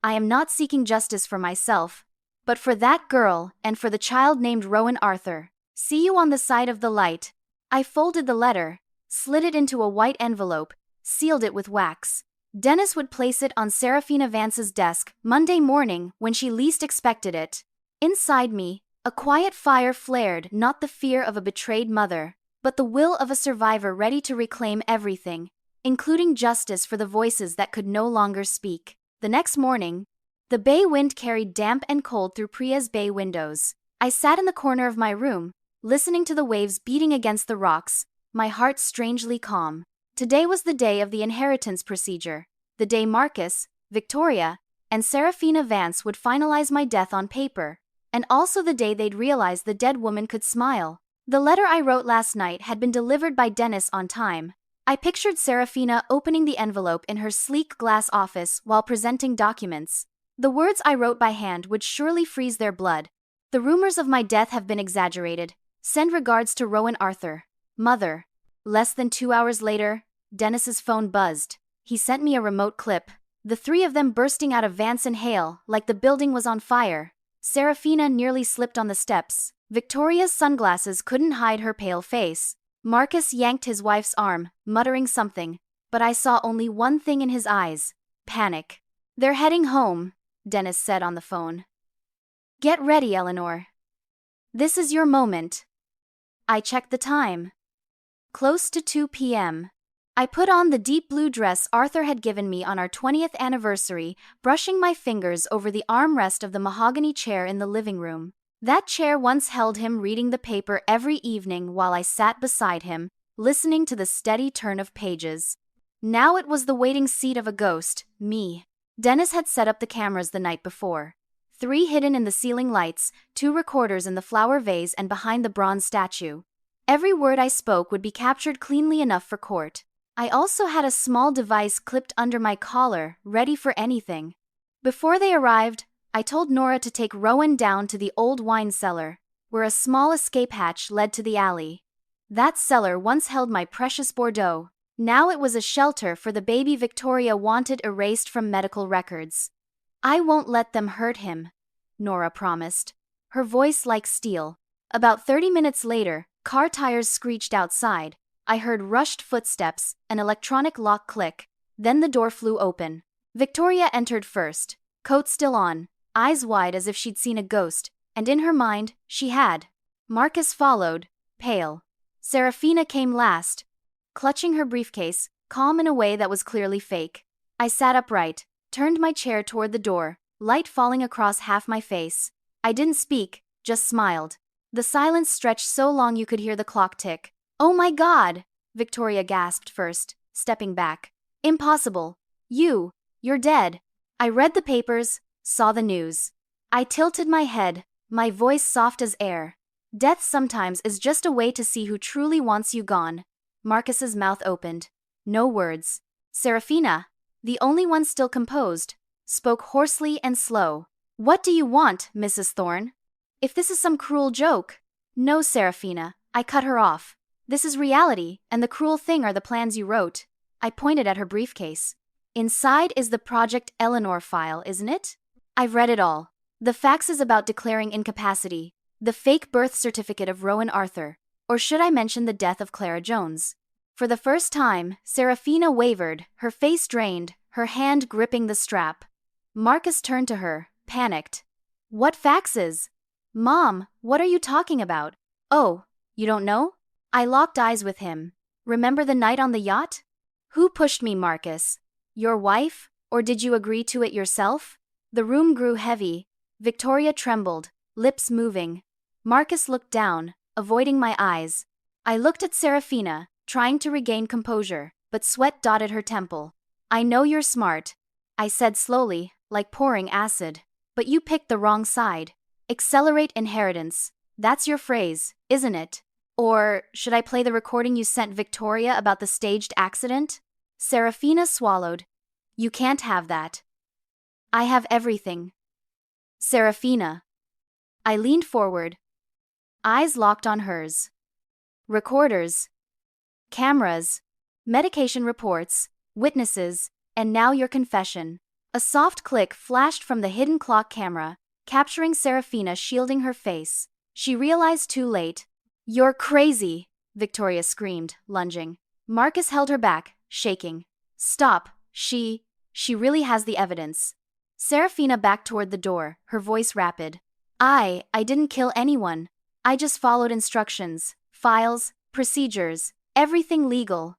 I am not seeking justice for myself, but for that girl and for the child named Rowan Arthur. See you on the side of the light." I folded the letter, slid it into a white envelope, sealed it with wax. Dennis would place it on Serafina Vance's desk Monday morning when she least expected it. Inside me, a quiet fire flared, not the fear of a betrayed mother, but the will of a survivor ready to reclaim everything, including justice for the voices that could no longer speak. The next morning, the bay wind carried damp and cold through Priya's bay windows. I sat in the corner of my room, listening to the waves beating against the rocks, my heart strangely calm. Today was the day of the inheritance procedure, the day Marcus, Victoria, and Serafina Vance would finalize my death on paper, and also the day they'd realize the dead woman could smile. The letter I wrote last night had been delivered by Dennis on time. I pictured Serafina opening the envelope in her sleek glass office while presenting documents. The words I wrote by hand would surely freeze their blood. "The rumors of my death have been exaggerated. Send regards to Rowan Arthur. Mother." Less than 2 hours later, Dennis's phone buzzed. He sent me a remote clip. The three of them bursting out of Vance and Hale like the building was on fire. Serafina nearly slipped on the steps. Victoria's sunglasses couldn't hide her pale face. Marcus yanked his wife's arm, muttering something, but I saw only one thing in his eyes: panic. "They're heading home," Dennis said on the phone. "Get ready, Eleanor. This is your moment." I checked the time. Close to 2 p.m. I put on the deep blue dress Arthur had given me on our 20th anniversary, brushing my fingers over the armrest of the mahogany chair in the living room. That chair once held him reading the paper every evening while I sat beside him, listening to the steady turn of pages. Now it was the waiting seat of a ghost, me. Dennis had set up the cameras the night before. 3 hidden in the ceiling lights, 2 recorders in the flower vase and behind the bronze statue. Every word I spoke would be captured cleanly enough for court. I also had a small device clipped under my collar, ready for anything. Before they arrived, I told Nora to take Rowan down to the old wine cellar, where a small escape hatch led to the alley. That cellar once held my precious Bordeaux. Now it was a shelter for the baby Victoria wanted erased from medical records. "I won't let them hurt him," Nora promised, her voice like steel. About 30 minutes later, car tires screeched outside. I heard rushed footsteps, an electronic lock click, then the door flew open. Victoria entered first, coat still on, eyes wide as if she'd seen a ghost, and in her mind, she had. Marcus followed, pale. Serafina came last, clutching her briefcase, calm in a way that was clearly fake. I sat upright, turned my chair toward the door, light falling across half my face. I didn't speak, just smiled. The silence stretched so long you could hear the clock tick. "Oh my God!" Victoria gasped first, stepping back. "Impossible. You're dead." I read the papers, saw the news. I tilted my head, my voice soft as air. "Death sometimes is just a way to see who truly wants you gone." Marcus's mouth opened. No words. Serafina, the only one still composed, spoke hoarsely and slow. "What do you want, Mrs. Thorne? If this is some cruel joke." "No, Serafina," I cut her off. "This is reality, and the cruel thing are the plans you wrote." I pointed at her briefcase. "Inside is the Project Eleanor file, isn't it? I've read it all. The faxes about declaring incapacity, the fake birth certificate of Rowan Arthur, or should I mention the death of Clara Jones?" For the first time, Serafina wavered, her face drained, her hand gripping the strap. Marcus turned to her, panicked. "What faxes? Mom, what are you talking about?" "Oh, you don't know?" I locked eyes with him. "Remember the night on the yacht? Who pushed me, Marcus? Your wife, or did you agree to it yourself?" The room grew heavy. Victoria trembled, lips moving. Marcus looked down, avoiding my eyes. I looked at Serafina, trying to regain composure, but sweat dotted her temple. "I know you're smart," I said slowly, like pouring acid. "But you picked the wrong side. Accelerate inheritance. That's your phrase, isn't it? Or should I play the recording you sent Victoria about the staged accident?" Serafina swallowed. "You can't have that." "I have everything." "Serafina." I leaned forward, eyes locked on hers. "Recorders, cameras, medication reports, witnesses, and now your confession." A soft click flashed from the hidden clock camera, capturing Serafina shielding her face. She realized too late. "You're crazy," Victoria screamed, lunging. Marcus held her back, shaking. "Stop, she really has the evidence." Serafina backed toward the door, her voice rapid. I didn't kill anyone. I just followed instructions, files, procedures, everything legal."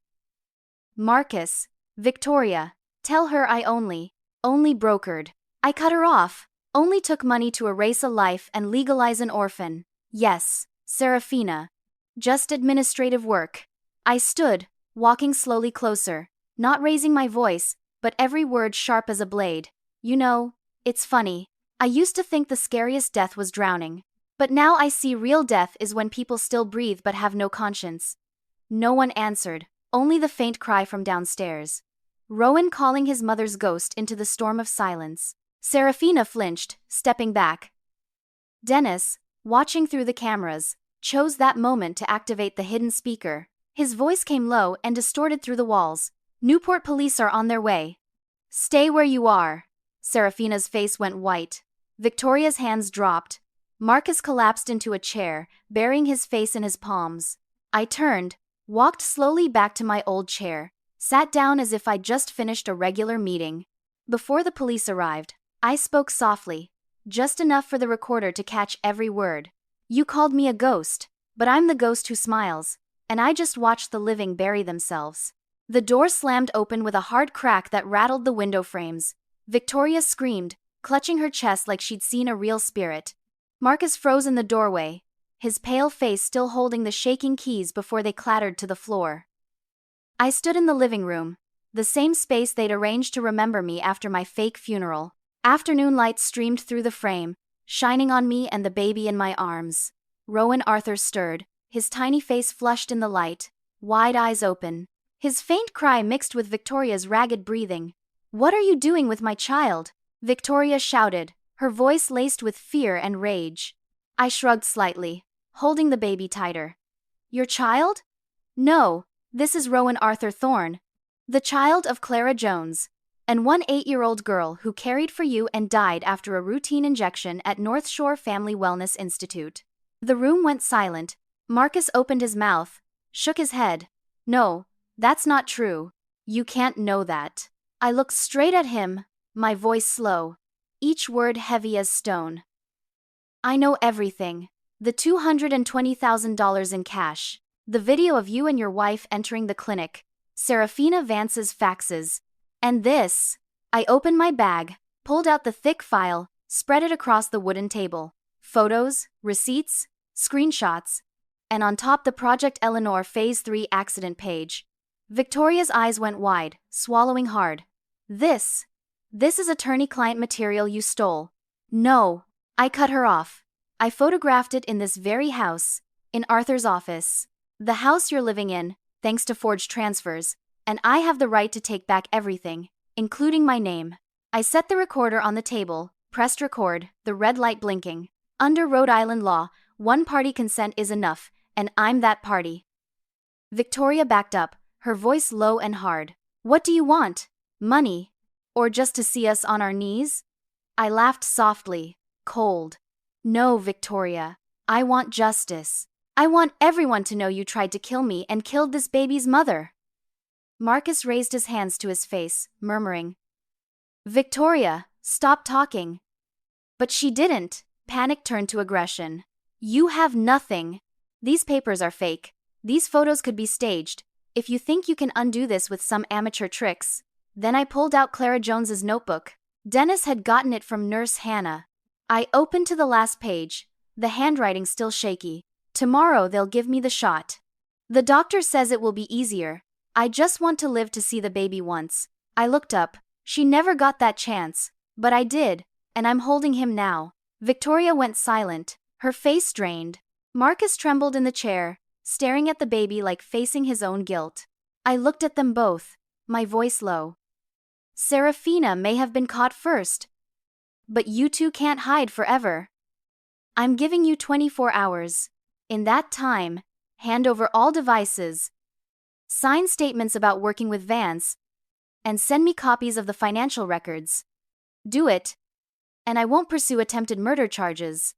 "Marcus, Victoria, tell her I only brokered. I cut her off, only took money to erase a life and legalize an orphan. Yes, Serafina. Just administrative work." I stood, walking slowly closer, not raising my voice, but every word sharp as a blade. "You know, it's funny. I used to think the scariest death was drowning. But now I see real death is when people still breathe but have no conscience." No one answered, only the faint cry from downstairs. Rowan calling his mother's ghost into the storm of silence. Serafina flinched, stepping back. Dennis, watching through the cameras, chose that moment to activate the hidden speaker. His voice came low and distorted through the walls. Newport police are on their way. Stay where you are. Serafina's face went white. Victoria's hands dropped. Marcus collapsed into a chair, burying his face in his palms. I turned, walked slowly back to my old chair, sat down as if I'd just finished a regular meeting. Before the police arrived, I spoke softly, just enough for the recorder to catch every word. You called me a ghost, but I'm the ghost who smiles, and I just watched the living bury themselves. The door slammed open with a hard crack that rattled the window frames. Victoria screamed, clutching her chest like she'd seen a real spirit. Marcus froze in the doorway, his pale face still holding the shaking keys before they clattered to the floor. I stood in the living room, the same space they'd arranged to remember me after my fake funeral. Afternoon light streamed through the frame, shining on me and the baby in my arms. Rowan Arthur stirred, his tiny face flushed in the light, wide eyes open. His faint cry mixed with Victoria's ragged breathing. "What are you doing with my child?" Victoria shouted, her voice laced with fear and rage. I shrugged slightly, holding the baby tighter. "Your child? No, this is Rowan Arthur Thorne, the child of Clara Jones, and one 8-year-old girl who cared for you and died after a routine injection at North Shore Family Wellness Institute." The room went silent. Marcus opened his mouth, shook his head. "No, that's not true. You can't know that." I looked straight at him, my voice slow, each word heavy as stone. "I know everything. The $220,000 in cash. The video of you and your wife entering the clinic. Serafina Vance's faxes. And this." I opened my bag, pulled out the thick file, spread it across the wooden table. Photos, receipts, screenshots. And on top the Project Eleanor Phase 3 accident page. Victoria's eyes went wide, swallowing hard. This is attorney-client material you stole." "No." I cut her off. "I photographed it in this very house, in Arthur's office. The house you're living in, thanks to forged transfers, and I have the right to take back everything, including my name." I set the recorder on the table, pressed record, the red light blinking. Under Rhode Island law, one-party consent is enough, and I'm that party. Victoria backed up, her voice low and hard. "What do you want? Money? Or just to see us on our knees?" I laughed softly, cold. "No, Victoria. I want justice. I want everyone to know you tried to kill me and killed this baby's mother." Marcus raised his hands to his face, murmuring, "Victoria, stop talking." "But she didn't." Panic turned to aggression. "You have nothing. These papers are fake. These photos could be staged. If you think you can undo this with some amateur tricks." Then I pulled out Clara Jones's notebook. Dennis had gotten it from Nurse Hannah. I opened to the last page, the handwriting still shaky. "Tomorrow they'll give me the shot. The doctor says it will be easier. I just want to live to see the baby once." I looked up. She never got that chance, but I did, and I'm holding him now. Victoria went silent, her face strained. Marcus trembled in the chair, staring at the baby like facing his own guilt. I looked at them both, my voice low. "Serafina may have been caught first, but you two can't hide forever. I'm giving you 24 hours. In that time, hand over all devices, sign statements about working with Vance, and send me copies of the financial records. Do it, and I won't pursue attempted murder charges.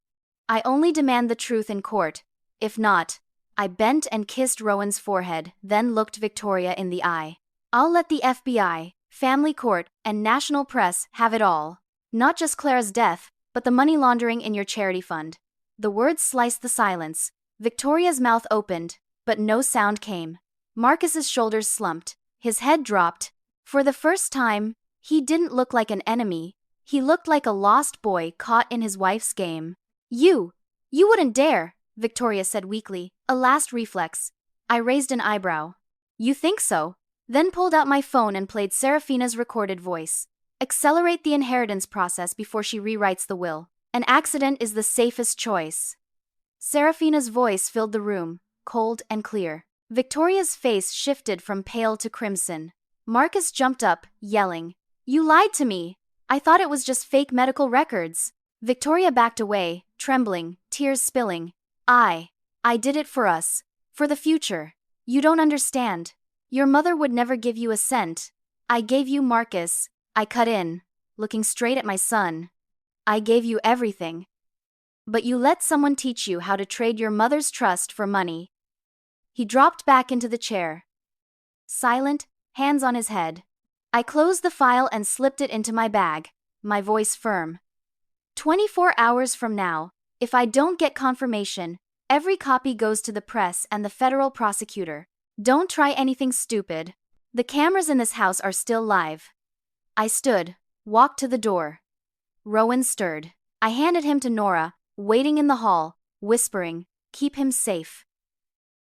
I only demand the truth in court. If not..." I bent and kissed Rowan's forehead, then looked Victoria in the eye. "I'll let the FBI, family court, and national press have it all. Not just Clara's death, but the money laundering in your charity fund." The words sliced the silence. Victoria's mouth opened, but no sound came. Marcus's shoulders slumped, his head dropped. For the first time, he didn't look like an enemy. He looked like a lost boy caught in his wife's game. You wouldn't dare," Victoria said weakly, a last reflex. I raised an eyebrow. "You think so?" Then pulled out my phone and played Serafina's recorded voice. "Accelerate the inheritance process before she rewrites the will. An accident is the safest choice." Serafina's voice filled the room, cold and clear. Victoria's face shifted from pale to crimson. Marcus jumped up, yelling, "You lied to me! I thought it was just fake medical records." Victoria backed away, trembling, tears spilling. I did it for us. For the future. You don't understand. Your mother would never give you a cent. I gave you Marcus. I cut in, looking straight at my son. I gave you everything. But you let someone teach you how to trade your mother's trust for money. He dropped back into the chair. Silent, hands on his head. I closed the file and slipped it into my bag, my voice firm. 24 hours from now, if I don't get confirmation, every copy goes to the press and the federal prosecutor. Don't try anything stupid. The cameras in this house are still live. I stood, walked to the door. Rowan stirred. I handed him to Nora, waiting in the hall, whispering, "Keep him safe.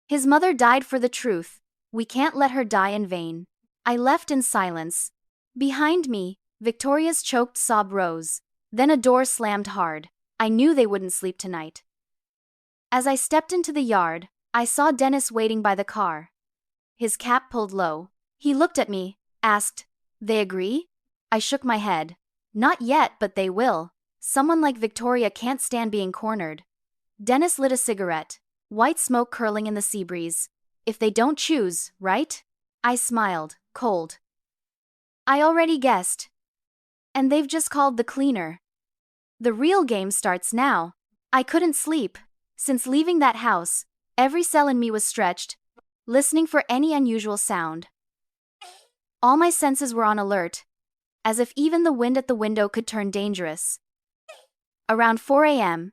His mother died for the truth. We can't let her die in vain." I left in silence. Behind me, Victoria's choked sob rose. Then a door slammed hard. I knew they wouldn't sleep tonight. As I stepped into the yard, I saw Dennis waiting by the car. His cap pulled low. He looked at me, asked, "They agree?" I shook my head. "Not yet, but they will. Someone like Victoria can't stand being cornered." Dennis lit a cigarette, white smoke curling in the sea breeze. "If they don't choose, right?" I smiled, cold. "I already guessed. And they've just called the cleaner. The real game starts now." I couldn't sleep. Since leaving that house, every cell in me was stretched, listening for any unusual sound. All my senses were on alert, as if even the wind at the window could turn dangerous. Around 4 a.m.,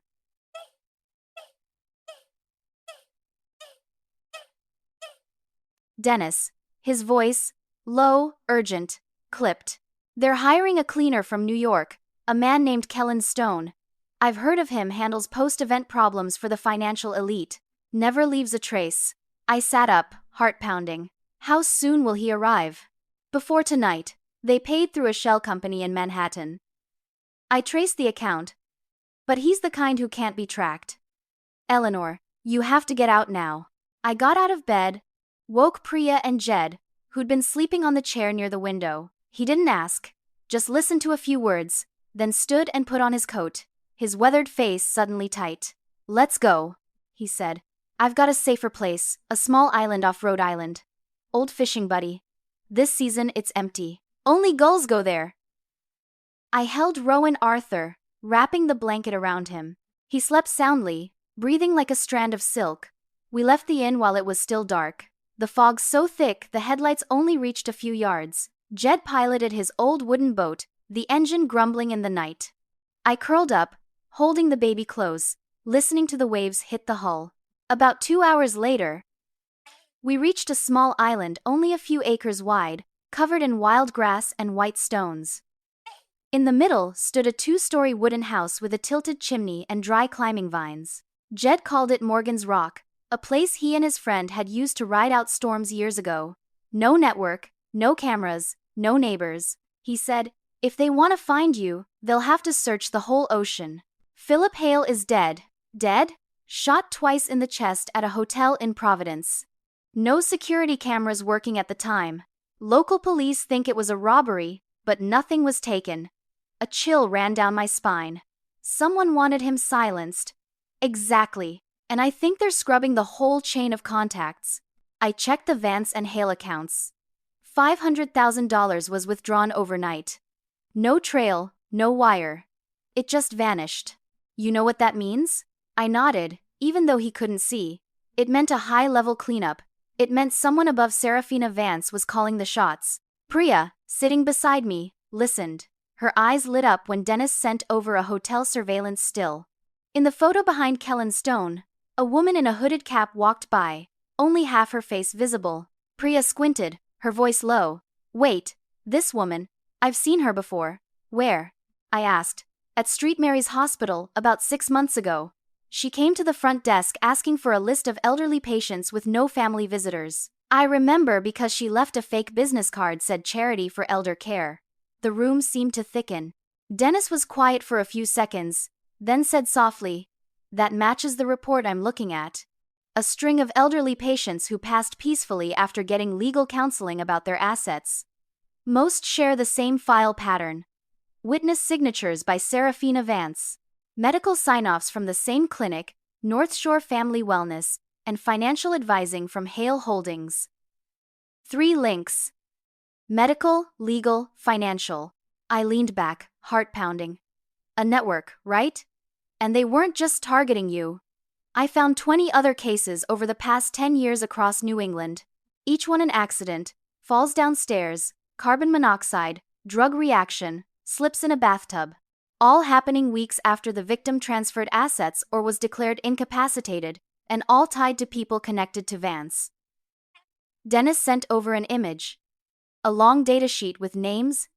Dennis, his voice, low, urgent, clipped. "They're hiring a cleaner from New York, a man named Kellen Stone. I've heard of him, handles post-event problems for the financial elite. Never leaves a trace." I sat up, heart pounding. How soon will he arrive? Before tonight. They paid through a shell company in Manhattan. I traced the account. But he's the kind who can't be tracked. "Eleanor, you have to get out now." I got out of bed, woke Priya and Jed, who'd been sleeping on the chair near the window. He didn't ask, just listened to a few words, then stood and put on his coat, his weathered face suddenly tight. "Let's go," he said. "I've got a safer place, a small island off Rhode Island. Old fishing buddy. This season it's empty. Only gulls go there." I held Rowan Arthur, wrapping the blanket around him. He slept soundly, breathing like a strand of silk. We left the inn while it was still dark, the fog so thick the headlights only reached a few yards. Jed piloted his old wooden boat, the engine grumbling in the night. I curled up, holding the baby close, listening to the waves hit the hull. About 2 hours later, we reached a small island only a few acres wide, covered in wild grass and white stones. In the middle stood a 2-story wooden house with a tilted chimney and dry climbing vines. Jed called it Morgan's Rock, a place he and his friend had used to ride out storms years ago. No network, no cameras, no neighbors. He said, "If they want to find you, they'll have to search the whole ocean." Philip Hale is dead. Dead? Shot twice in the chest at a hotel in Providence. No security cameras working at the time. Local police think it was a robbery, but nothing was taken. A chill ran down my spine. Someone wanted him silenced. Exactly. And I think they're scrubbing the whole chain of contacts. I checked the Vance and Hale accounts. $500,000 was withdrawn overnight. No trail, no wire. It just vanished. You know what that means? I nodded, even though he couldn't see. It meant a high-level cleanup. It meant someone above Serafina Vance was calling the shots. Priya, sitting beside me, listened. Her eyes lit up when Dennis sent over a hotel surveillance still. In the photo behind Kellen Stone, a woman in a hooded cap walked by, only half her face visible. Priya squinted, her voice low. "Wait, this woman, I've seen her before." "Where?" I asked. "At St. Mary's Hospital, about 6 months ago. She came to the front desk asking for a list of elderly patients with no family visitors. I remember because she left a fake business card said Charity for Elder Care." The room seemed to thicken. Dennis was quiet for a few seconds, then said softly, "That matches the report I'm looking at. A string of elderly patients who passed peacefully after getting legal counseling about their assets. Most share the same file pattern. Witness signatures by Serafina Vance. Medical sign-offs from the same clinic, North Shore Family Wellness, and financial advising from Hale Holdings. 3 links. Medical, legal, financial. I leaned back, heart pounding. A network, right? And they weren't just targeting you. I found 20 other cases over the past 10 years across New England. Each one an accident, falls downstairs, carbon monoxide, drug reaction, slips in a bathtub. All happening weeks after the victim transferred assets or was declared incapacitated, and all tied to people connected to Vance. Dennis sent over an image. A long data sheet with names,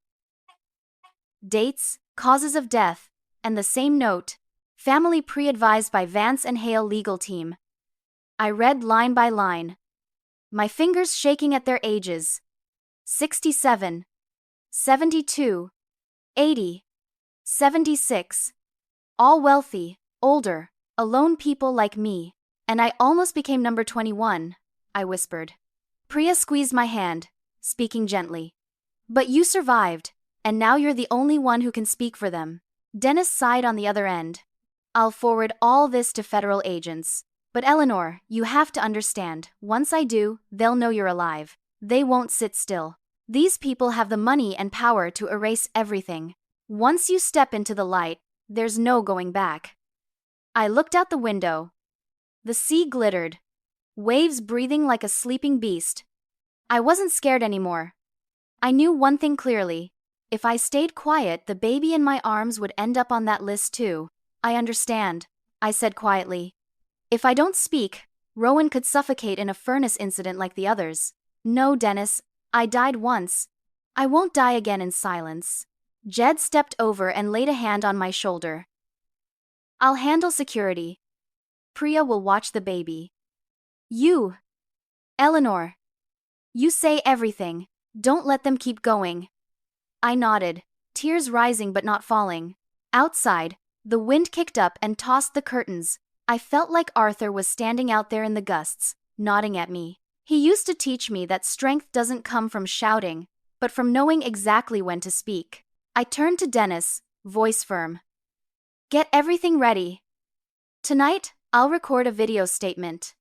dates, causes of death, and the same note, family pre-advised by Vance and Hale legal team. I read line by line, my fingers shaking at their ages. 67, 72, 80, 76. All wealthy, older, alone people like me. And I almost became number 21, I whispered. Priya squeezed my hand, speaking gently. But you survived, and now you're the only one who can speak for them. Dennis sighed on the other end. I'll forward all this to federal agents. But Eleanor, you have to understand, once I do, they'll know you're alive. They won't sit still. These people have the money and power to erase everything. Once you step into the light, there's no going back. I looked out the window. The sea glittered, waves breathing like a sleeping beast. I wasn't scared anymore. I knew one thing clearly. If I stayed quiet, the baby in my arms would end up on that list too. I understand, I said quietly. If I don't speak, Rowan could suffocate in a furnace incident like the others. No, Dennis, I died once. I won't die again in silence. Jed stepped over and laid a hand on my shoulder. I'll handle security. Priya will watch the baby. You, Eleanor, you say everything. Don't let them keep going. I nodded, tears rising but not falling. Outside, the wind kicked up and tossed the curtains. I felt like Arthur was standing out there in the gusts, nodding at me. He used to teach me that strength doesn't come from shouting, but from knowing exactly when to speak. I turned to Dennis, voice firm. Get everything ready. Tonight, I'll record a video statement.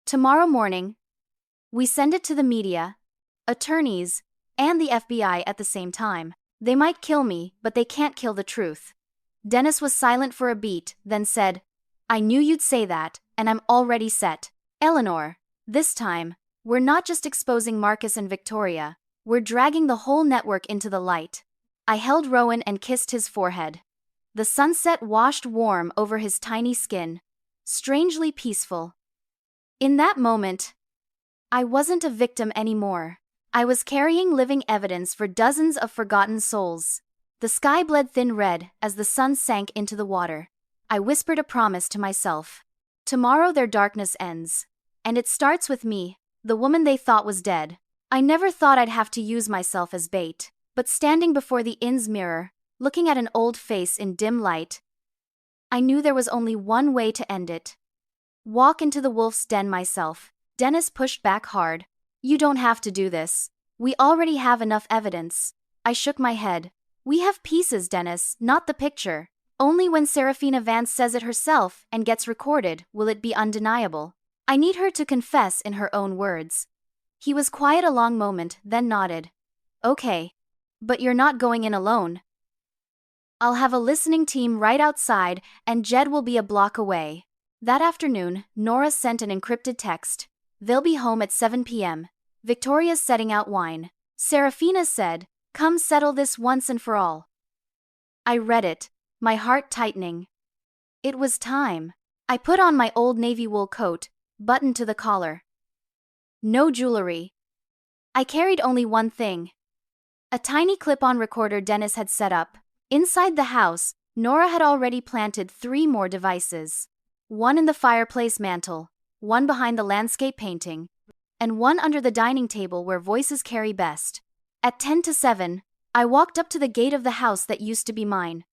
Tomorrow morning, we send it to the media, attorneys, and the FBI at the same time. They might kill me, but they can't kill the truth. Dennis was silent for a beat, then said, I knew you'd say that, and I'm already set. Eleanor, this time, we're not just exposing Marcus and Victoria, we're dragging the whole network into the light. I held Rowan and kissed his forehead. The sunset washed warm over his tiny skin, strangely peaceful. In that moment, I wasn't a victim anymore. I was carrying living evidence for dozens of forgotten souls. The sky bled thin red as the sun sank into the water. I whispered a promise to myself. Tomorrow their darkness ends. And it starts with me, the woman they thought was dead. I never thought I'd have to use myself as bait, but standing before the inn's mirror, looking at an old face in dim light, I knew there was only one way to end it. Walk into the wolf's den myself. Dennis pushed back hard. You don't have to do this. We already have enough evidence. I shook my head. We have pieces, Dennis, not the picture. Only when Serafina Vance says it herself and gets recorded will it be undeniable. I need her to confess in her own words. He was quiet a long moment, then nodded. Okay. But you're not going in alone. I'll have a listening team right outside, and Jed will be a block away. That afternoon, Nora sent an encrypted text. They'll be home at 7 p.m. Victoria's setting out wine. Serafina said, come settle this once and for all. I read it, my heart tightening. It was time. I put on my old navy wool coat, buttoned to the collar. No jewelry. I carried only one thing. A tiny clip-on recorder Dennis had set up. Inside the house, Nora had already planted 3 more devices. One in the fireplace mantel, one behind the landscape painting, and one under the dining table where voices carry best. At 10 to 7, I walked up to the gate of the house that used to be mine.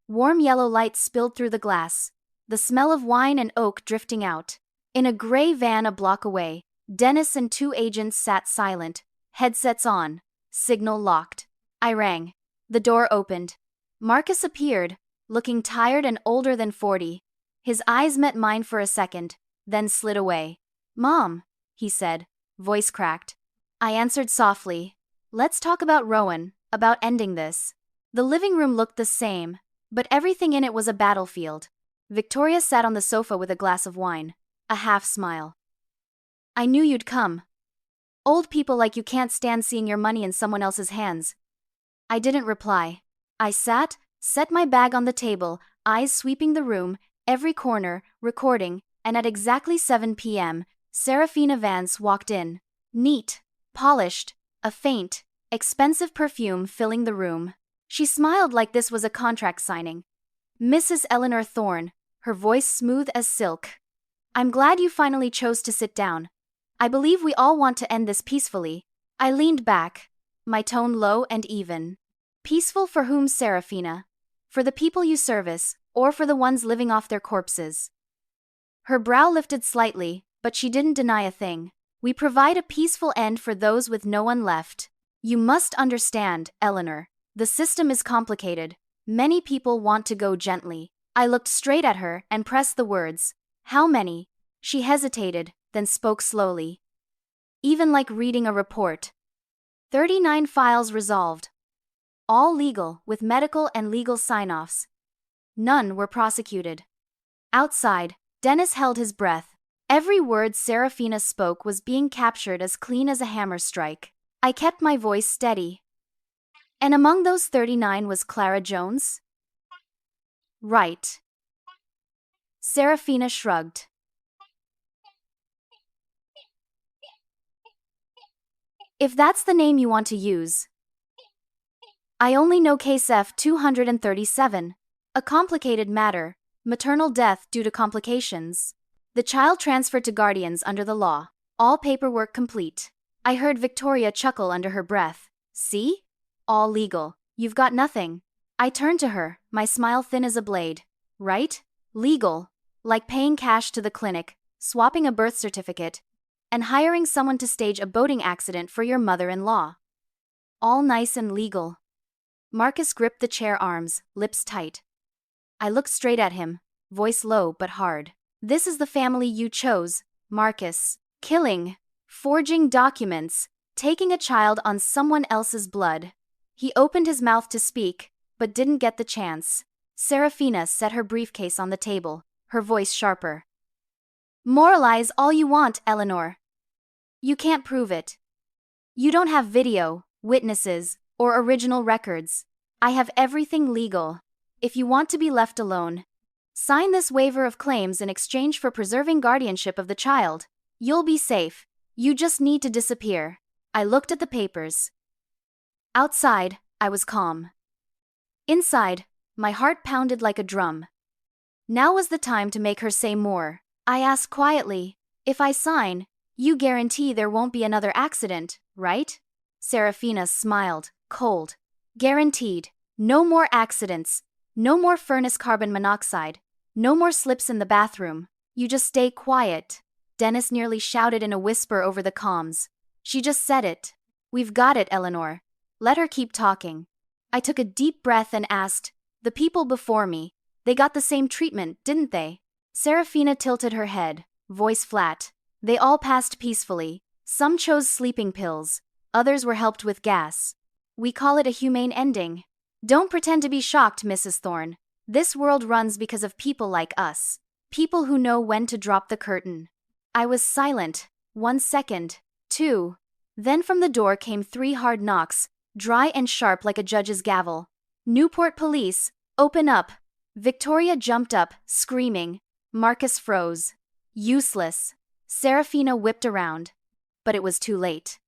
Warm yellow light spilled through the glass, the smell of wine and oak drifting out. In a gray van a block away, Dennis and 2 agents sat silent, headsets on, signal locked. I rang. The door opened. Marcus appeared, looking tired and older than 40. His eyes met mine for a second, then slid away. "Mom," he said, voice cracked. I answered softly, "Let's talk about Rowan, about ending this." The living room looked the same, but everything in it was a battlefield. Victoria sat on the sofa with a glass of wine, a half smile. "I knew you'd come. Old people like you can't stand seeing your money in someone else's hands." I didn't reply. I sat, set my bag on the table, eyes sweeping the room, every corner, recording, and at exactly 7 p.m., Serafina Vance walked in. Neat, polished, a faint, expensive perfume filling the room. She smiled like this was a contract signing. "Mrs. Eleanor Thorne," her voice smooth as silk. "I'm glad you finally chose to sit down. I believe we all want to end this peacefully." I leaned back, my tone low and even. "Peaceful for whom, Serafina? For the people you service, or for the ones living off their corpses?" Her brow lifted slightly, but she didn't deny a thing. "We provide a peaceful end for those with no one left. You must understand, Eleanor. The system is complicated. Many people want to go gently." I looked straight at her and pressed the words. "How many?" She hesitated, then spoke slowly. "Even like reading a report. 39 files resolved. All legal, with medical and legal sign-offs. None were prosecuted." Outside, Dennis held his breath. Every word Serafina spoke was being captured as clean as a hammer strike. I kept my voice steady. "And among those 39 was Clara Jones?" "Right." Serafina shrugged. "If that's the name you want to use." "I only know case F-237. A complicated matter. Maternal death due to complications. The child transferred to guardians under the law. All paperwork complete." I heard Victoria chuckle under her breath. "See? All legal. You've got nothing." I turned to her, my smile thin as a blade. "Right? Legal. Like paying cash to the clinic, swapping a birth certificate, and hiring someone to stage a boating accident for your mother-in-law. All nice and legal." Marcus gripped the chair arms, lips tight. I looked straight at him, voice low but hard. "This is the family you chose, Marcus. Killing, forging documents, taking a child on someone else's blood." He opened his mouth to speak, but didn't get the chance. Serafina set her briefcase on the table, her voice sharper. "Moralize all you want, Eleanor. You can't prove it. You don't have video, witnesses, or original records. I have everything legal. If you want to be left alone, sign this waiver of claims in exchange for preserving guardianship of the child. You'll be safe. You just need to disappear." I looked at the papers. Outside, I was calm. Inside, my heart pounded like a drum. Now was the time to make her say more. I asked quietly, "If I sign, you guarantee there won't be another accident, right?" Serafina smiled, cold. "Guaranteed. No more accidents. No more furnace carbon monoxide. No more slips in the bathroom. You just stay quiet." Dennis nearly shouted in a whisper over the comms. "She just said it. We've got it, Eleanor. Let her keep talking." I took a deep breath and asked, "The people before me, they got the same treatment, didn't they?" Serafina tilted her head, voice flat. "They all passed peacefully. Some chose sleeping pills. Others were helped with gas. We call it a humane ending. Don't pretend to be shocked, Mrs. Thorne. This world runs because of people like us. People who know when to drop the curtain." I was silent. 1 second. 2. Then from the door came 3 hard knocks, dry and sharp like a judge's gavel. "Newport Police, open up." Victoria jumped up, screaming. Marcus froze. Useless. Serafina whipped around. But it was too late.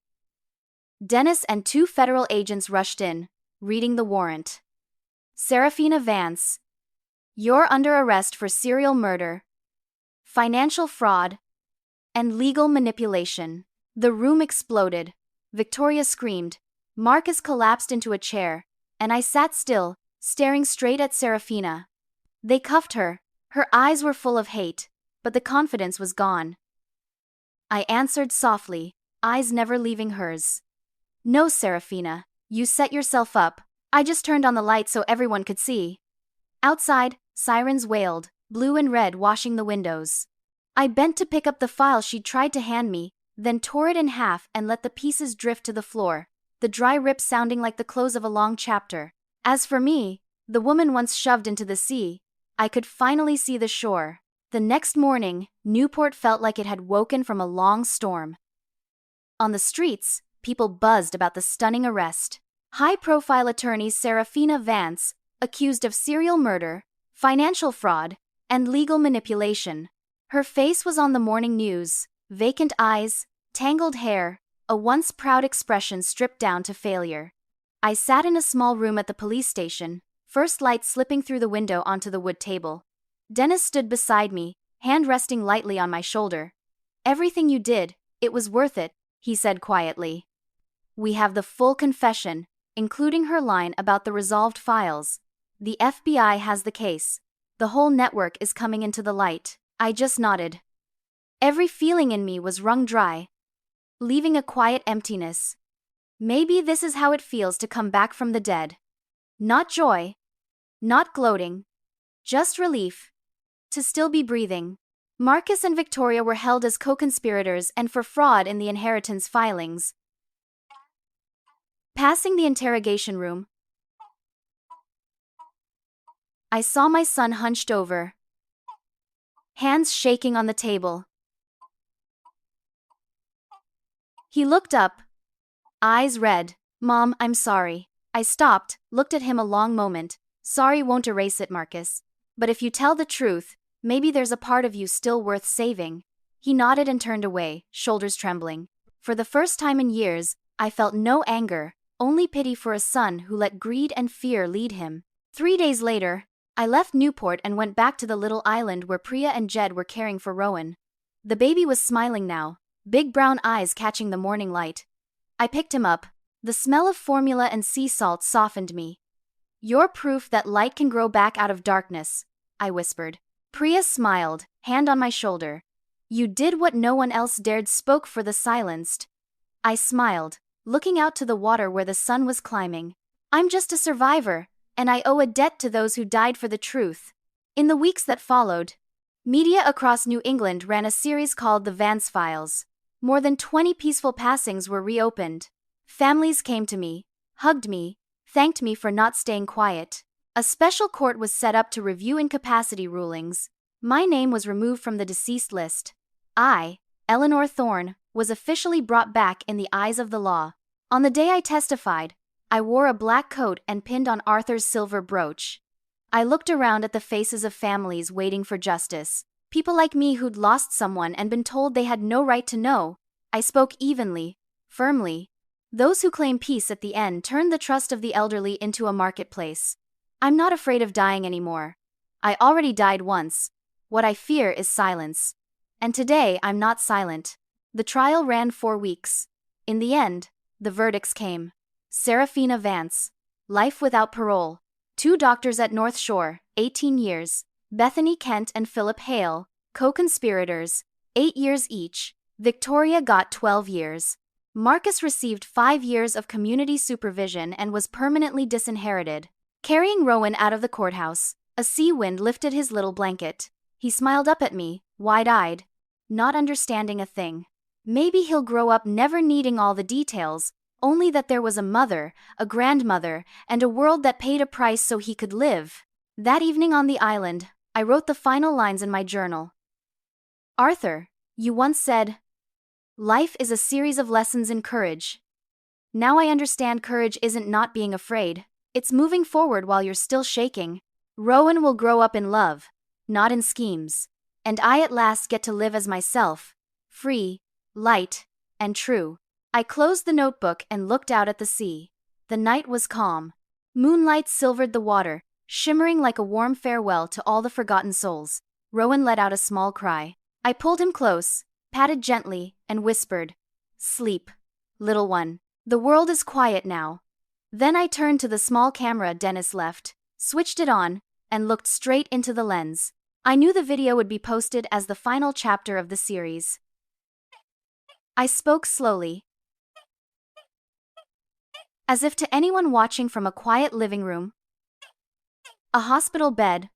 Dennis and 2 federal agents rushed in, reading the warrant. "Serafina Vance, you're under arrest for serial murder, financial fraud, and legal manipulation." The room exploded. Victoria screamed. Marcus collapsed into a chair, and I sat still, staring straight at Serafina. They cuffed her. Her eyes were full of hate, but the confidence was gone. I answered softly, eyes never leaving hers. "No, Serafina, you set yourself up. I just turned on the light so everyone could see." Outside, sirens wailed, blue and red washing the windows. I bent to pick up the file she'd tried to hand me, then tore it in half and let the pieces drift to the floor, the dry rip sounding like the close of a long chapter. As for me, the woman once shoved into the sea, I could finally see the shore. The next morning, Newport felt like it had woken from a long storm. On the streets, people buzzed about the stunning arrest. High-profile attorney Serafina Vance, accused of serial murder, financial fraud, and legal manipulation. Her face was on the morning news, vacant eyes, tangled hair, a once proud expression stripped down to failure. I sat in a small room at the police station, first light slipping through the window onto the wood table. Dennis stood beside me, hand resting lightly on my shoulder. "Everything you did, it was worth it," he said quietly. "We have the full confession, including her line about the resolved files. The FBI has the case. The whole network is coming into the light." I just nodded. Every feeling in me was wrung dry, leaving a quiet emptiness. Maybe this is how it feels to come back from the dead. Not joy, not gloating, just relief. To still be breathing. Marcus and Victoria were held as co-conspirators and for fraud in the inheritance filings. Passing the interrogation room, I saw my son hunched over, hands shaking on the table. He looked up, eyes red. "Mom, I'm sorry." I stopped, looked at him a long moment. "Sorry won't erase it, Marcus. But if you tell the truth, maybe there's a part of you still worth saving." He nodded and turned away, shoulders trembling. For the first time in years, I felt no anger, only pity for a son who let greed and fear lead him. 3 days later, I left Newport and went back to the little island where Priya and Jed were caring for Rowan. The baby was smiling now, big brown eyes catching the morning light. I picked him up. The smell of formula and sea salt softened me. "You're proof that light can grow back out of darkness," I whispered. Priya smiled, hand on my shoulder. "You did what no one else dared, spoke for the silenced." I smiled, looking out to the water where the sun was climbing. "I'm just a survivor, and I owe a debt to those who died for the truth." In the weeks that followed, media across New England ran a series called The Vance Files. More than 20 peaceful passings were reopened. Families came to me, hugged me, thanked me for not staying quiet. A special court was set up to review incapacity rulings. My name was removed from the deceased list. I, Eleanor Thorne, was officially brought back in the eyes of the law. On the day I testified, I wore a black coat and pinned on Arthur's silver brooch. I looked around at the faces of families waiting for justice. People like me who'd lost someone and been told they had no right to know. I spoke evenly, firmly. Those who claim peace at the end turned the trust of the elderly into a marketplace. I'm not afraid of dying anymore. I already died once. What I fear is silence. And today I'm not silent. The trial ran 4 weeks. In the end, the verdicts came. Serafina Vance, life without parole. 2 doctors at North Shore, 18 years. Bethany Kent and Philip Hale, co-conspirators, 8 years each. Victoria got 12 years. Marcus received 5 years of community supervision and was permanently disinherited. Carrying Rowan out of the courthouse, a sea wind lifted his little blanket. He smiled up at me, wide-eyed, not understanding a thing. Maybe he'll grow up never needing all the details, only that there was a mother, a grandmother, and a world that paid a price so he could live. That evening on the island, I wrote the final lines in my journal. "Arthur, you once said, 'Life is a series of lessons in courage.' Now I understand courage isn't not being afraid. It's moving forward while you're still shaking. Rowan will grow up in love, not in schemes. And I at last get to live as myself, free, light, and true." I closed the notebook and looked out at the sea. The night was calm. Moonlight silvered the water, shimmering like a warm farewell to all the forgotten souls. Rowan let out a small cry. I pulled him close, patted gently, and whispered, "Sleep, little one. The world is quiet now." Then I turned to the small camera Dennis left, switched it on, and looked straight into the lens. I knew the video would be posted as the final chapter of the series. I spoke slowly, as if to anyone watching from a quiet living room, a hospital bed,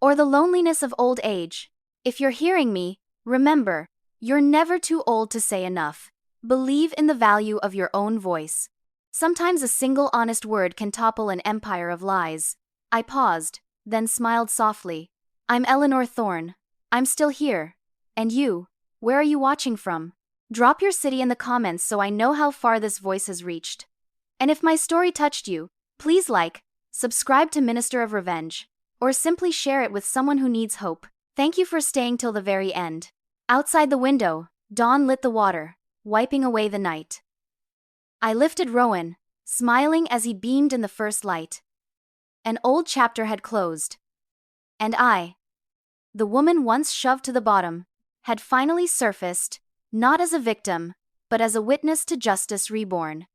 or the loneliness of old age. If you're hearing me, remember, you're never too old to say enough. Believe in the value of your own voice. Sometimes a single honest word can topple an empire of lies. I paused, then smiled softly. I'm Eleanor Thorne. I'm still here. And you? Where are you watching from? Drop your city in the comments so I know how far this voice has reached. And if my story touched you, please like, subscribe to Minister of Revenge, or simply share it with someone who needs hope. Thank you for staying till the very end. Outside the window, dawn lit the water, wiping away the night. I lifted Rowan, smiling as he beamed in the first light. An old chapter had closed. And I, the woman once shoved to the bottom, had finally surfaced, not as a victim, but as a witness to justice reborn.